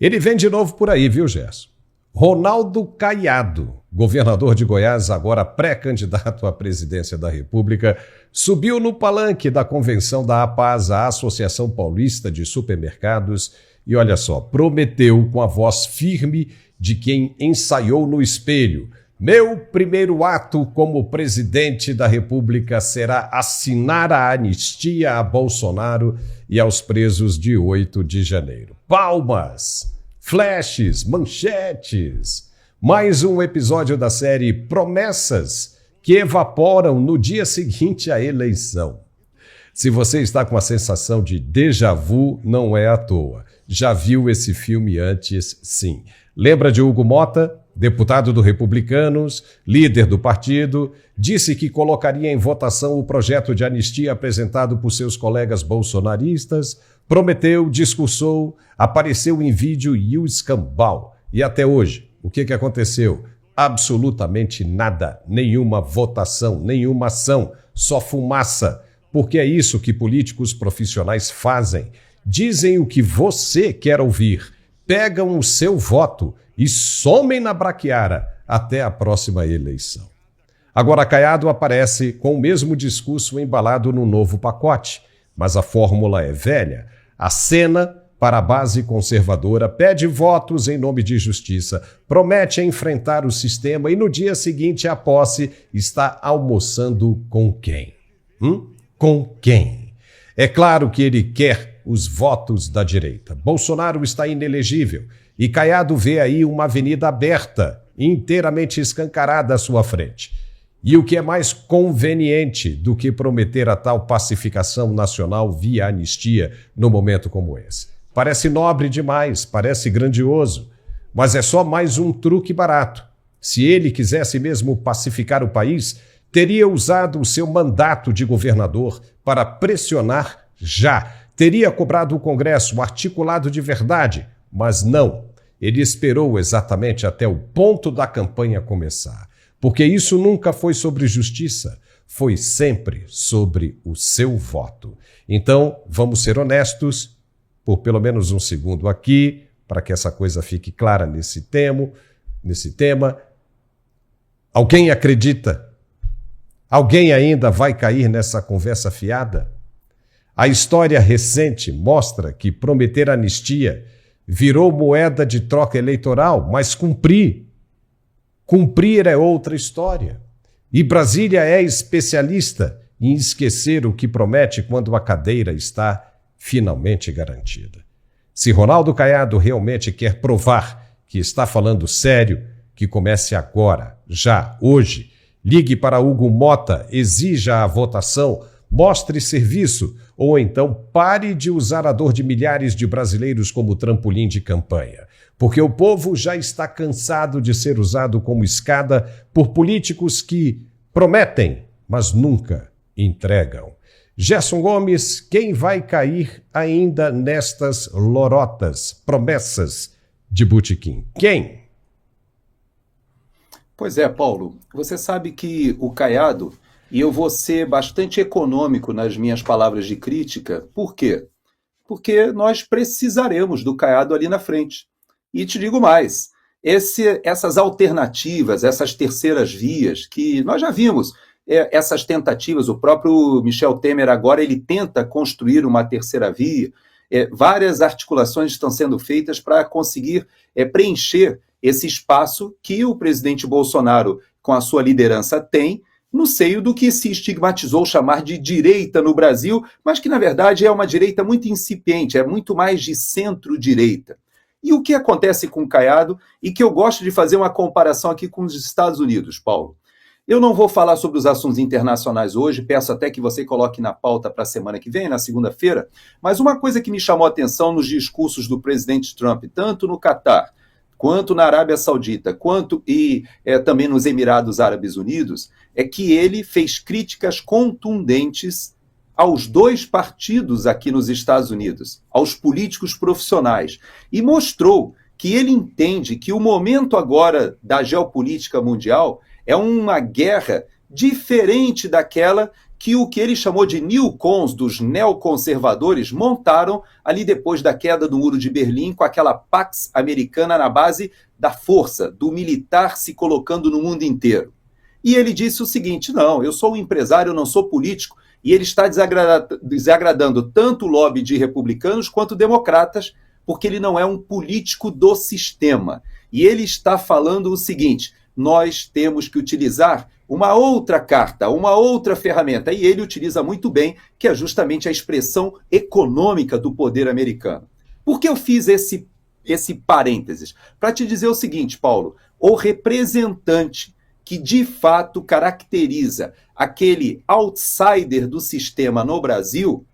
ele vem de novo por aí, viu, Gerson? Ronaldo Caiado, governador de Goiás, agora pré-candidato à presidência da República, subiu no palanque da convenção da APAS, a Associação Paulista de Supermercados, e olha só, prometeu com a voz firme de quem ensaiou no espelho: meu primeiro ato como presidente da República será assinar a anistia a Bolsonaro e aos presos de 8 de janeiro. Palmas, flashes, manchetes. Mais um episódio da série Promessas que evaporam no dia seguinte à eleição. Se você está com a sensação de déjà vu, não é à toa. Já viu esse filme antes, sim. Lembra de Hugo Mota, deputado do Republicanos, líder do partido, disse que colocaria em votação o projeto de anistia apresentado por seus colegas bolsonaristas, prometeu, discursou, apareceu em vídeo e o escambau. E até hoje, o que aconteceu? Absolutamente nada, nenhuma votação, nenhuma ação, só fumaça. Porque é isso que políticos profissionais fazem. Dizem o que você quer ouvir, pegam o seu voto e somem na braquiara até a próxima eleição. Agora Caiado aparece com o mesmo discurso embalado num novo pacote, mas a fórmula é velha. Acena para a base conservadora, pede votos em nome de justiça, promete enfrentar o sistema e no dia seguinte à posse está almoçando com quem? Com quem? É claro que ele quer os votos da direita. Bolsonaro está inelegível e Caiado vê aí uma avenida aberta, inteiramente escancarada à sua frente. E o que é mais conveniente do que prometer a tal pacificação nacional via anistia num momento como esse? Parece nobre demais, parece grandioso, mas é só mais um truque barato. Se ele quisesse mesmo pacificar o país, teria usado o seu mandato de governador para pressionar já. Teria cobrado o Congresso articulado de verdade, mas não. Ele esperou exatamente até o ponto da campanha começar. Porque isso nunca foi sobre justiça, foi sempre sobre o seu voto. Então, vamos ser honestos, por pelo menos um segundo aqui, para que essa coisa fique clara nesse tema. Alguém acredita? Alguém ainda vai cair nessa conversa fiada? A história recente mostra que prometer anistia virou moeda de troca eleitoral, mas cumprir é outra história. E Brasília é especialista em esquecer o que promete quando a cadeira está finalmente garantida. Se Ronaldo Caiado realmente quer provar que está falando sério, que comece agora, já, hoje. Ligue para Hugo Mota, exija a votação, mostre serviço ou então pare de usar a dor de milhares de brasileiros como trampolim de campanha. Porque o povo já está cansado de ser usado como escada por políticos que prometem, mas nunca entregam. Gerson Gomes, quem vai cair ainda nestas lorotas, promessas de botequim? Quem? Pois é, Paulo, você sabe que o Caiado, e eu vou ser bastante econômico nas minhas palavras de crítica, por quê? Porque nós precisaremos do Caiado ali na frente. E te digo mais, essas alternativas, essas terceiras vias, que nós já vimos, essas tentativas, o próprio Michel Temer agora ele tenta construir uma terceira via, várias articulações estão sendo feitas para conseguir preencher esse espaço que o presidente Bolsonaro, com a sua liderança, tem no seio do que se estigmatizou chamar de direita no Brasil, mas que, na verdade, é uma direita muito incipiente, é muito mais de centro-direita. E o que acontece com o Caiado, e que eu gosto de fazer uma comparação aqui com os Estados Unidos, Paulo. Eu não vou falar sobre os assuntos internacionais hoje, peço até que você coloque na pauta para a semana que vem, na segunda-feira, mas uma coisa que me chamou a atenção nos discursos do presidente Trump, tanto no Catar, quanto na Arábia Saudita, quanto também nos Emirados Árabes Unidos, é que ele fez críticas contundentes aos dois partidos aqui nos Estados Unidos, aos políticos profissionais, e mostrou que ele entende que o momento agora da geopolítica mundial é uma guerra diferente daquela que o que ele chamou de neocons, dos neoconservadores, montaram ali depois da queda do Muro de Berlim, com aquela Pax Americana na base da força, do militar se colocando no mundo inteiro. E ele disse o seguinte, não, eu sou um empresário, eu não sou político, e ele está desagradando tanto o lobby de republicanos quanto democratas, porque ele não é um político do sistema. E ele está falando o seguinte, nós temos que utilizar uma outra carta, uma outra ferramenta, e ele utiliza muito bem, que é justamente a expressão econômica do poder americano. Por que eu fiz esse parênteses? Para te dizer o seguinte, Paulo, o representante que de fato caracteriza aquele outsider do sistema no Brasil,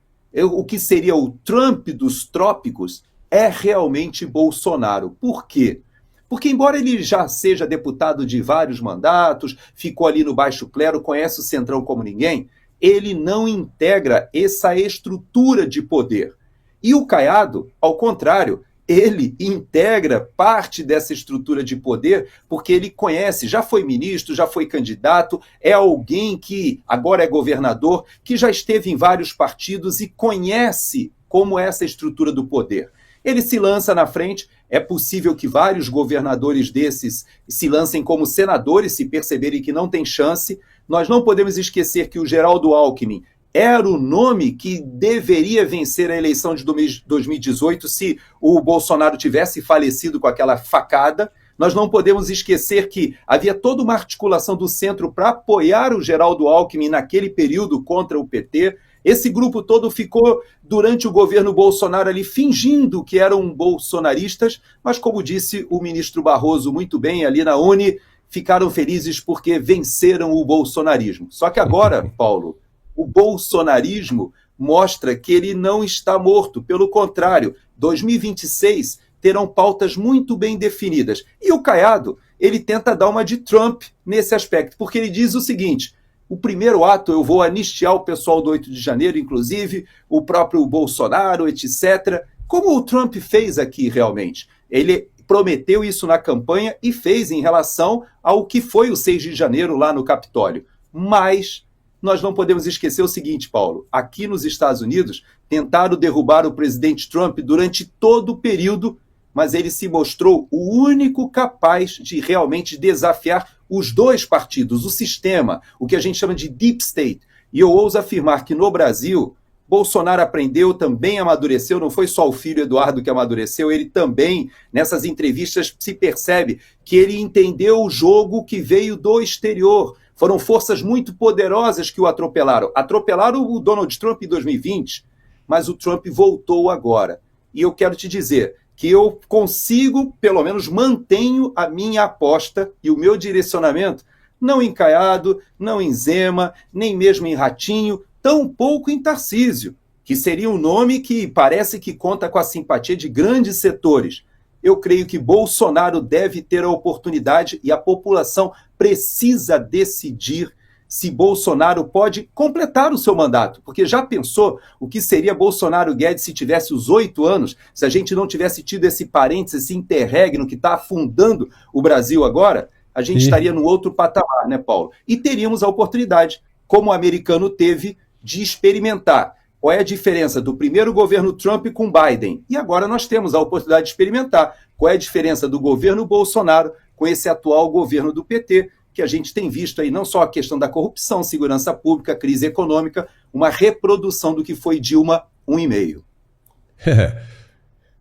o que seria o Trump dos trópicos, é realmente Bolsonaro. Por quê? Porque, embora ele já seja deputado de vários mandatos, ficou ali no baixo clero, conhece o Centrão como ninguém, ele não integra essa estrutura de poder. E o Caiado, ao contrário, ele integra parte dessa estrutura de poder porque ele conhece, já foi ministro, já foi candidato, é alguém que agora é governador, que já esteve em vários partidos e conhece como é essa estrutura do poder. Ele se lança na frente, é possível que vários governadores desses se lancem como senadores, se perceberem que não tem chance. Nós não podemos esquecer que o Geraldo Alckmin era o nome que deveria vencer a eleição de 2018 se o Bolsonaro tivesse falecido com aquela facada. Nós não podemos esquecer que havia toda uma articulação do centro para apoiar o Geraldo Alckmin naquele período contra o PT. Esse grupo todo ficou, durante o governo Bolsonaro, ali fingindo que eram bolsonaristas, mas, como disse o ministro Barroso muito bem ali na Uni, ficaram felizes porque venceram o bolsonarismo. Só que agora, Paulo, o bolsonarismo mostra que ele não está morto. Pelo contrário, 2026 terão pautas muito bem definidas. E o Caiado, ele tenta dar uma de Trump nesse aspecto, porque ele diz o seguinte: o primeiro ato eu vou anistiar o pessoal do 8 de janeiro, inclusive o próprio Bolsonaro, etc. Como o Trump fez aqui realmente? Ele prometeu isso na campanha e fez em relação ao que foi o 6 de janeiro lá no Capitólio. Mas nós não podemos esquecer o seguinte, Paulo, aqui nos Estados Unidos tentaram derrubar o presidente Trump durante todo o período, mas ele se mostrou o único capaz de realmente desafiar os dois partidos, o sistema, o que a gente chama de deep state. E eu ouso afirmar que no Brasil, Bolsonaro aprendeu, também amadureceu, não foi só o filho Eduardo que amadureceu, ele também, nessas entrevistas, se percebe que ele entendeu o jogo que veio do exterior. Foram forças muito poderosas que o atropelaram. Atropelaram o Donald Trump em 2020, mas o Trump voltou agora. E eu quero te dizer que eu consigo, pelo menos mantenho a minha aposta e o meu direcionamento, não em Caiado, não em Zema, nem mesmo em Ratinho, tampouco em Tarcísio, que seria um nome que parece que conta com a simpatia de grandes setores. Eu creio que Bolsonaro deve ter a oportunidade e a população precisa decidir se Bolsonaro pode completar o seu mandato. Porque já pensou o que seria Bolsonaro Guedes se tivesse os 8 anos, se a gente não tivesse tido esse parênteses, esse interregno que está afundando o Brasil agora? A gente estaria no outro patamar, né, Paulo? E teríamos a oportunidade, como o americano teve, de experimentar. Qual é a diferença do primeiro governo Trump com Biden? E agora nós temos a oportunidade de experimentar qual é a diferença do governo Bolsonaro com esse atual governo do PT, que a gente tem visto aí não só a questão da corrupção, segurança pública, crise econômica, uma reprodução do que foi Dilma 1,5.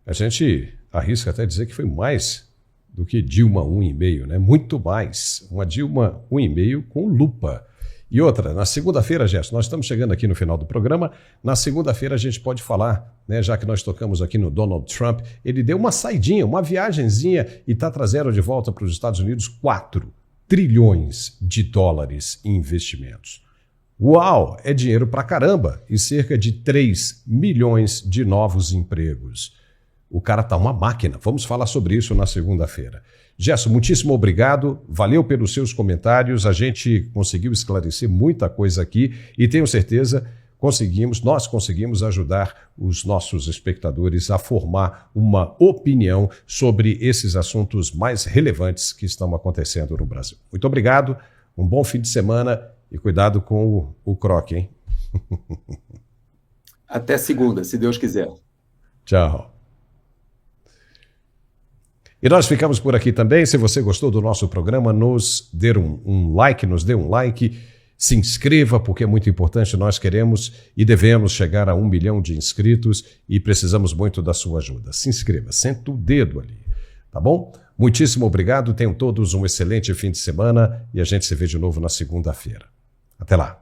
A gente arrisca até dizer que foi mais do que Dilma 1,5, né? Muito mais. Uma Dilma 1,5 com lupa. E outra, na segunda-feira, Gerson, nós estamos chegando aqui no final do programa, na segunda-feira a gente pode falar, né, já que nós tocamos aqui no Donald Trump, ele deu uma saidinha, uma viagenzinha e está trazendo de volta para os Estados Unidos 4 trilhões de dólares em investimentos. Uau, é dinheiro pra caramba e cerca de 3 milhões de novos empregos. O cara tá uma máquina, vamos falar sobre isso na segunda-feira. Gerson, muitíssimo obrigado, valeu pelos seus comentários, a gente conseguiu esclarecer muita coisa aqui e tenho certeza nós conseguimos ajudar os nossos espectadores a formar uma opinião sobre esses assuntos mais relevantes que estão acontecendo no Brasil. Muito obrigado, um bom fim de semana e cuidado com o croque, hein? Até segunda, se Deus quiser. Tchau. E nós ficamos por aqui também. Se você gostou do nosso programa, nos dê um like, se inscreva, porque é muito importante. Nós queremos e devemos chegar a 1 milhão de inscritos e precisamos muito da sua ajuda. Se inscreva, senta o dedo ali, tá bom? Muitíssimo obrigado, tenham todos um excelente fim de semana e a gente se vê de novo na segunda-feira. Até lá.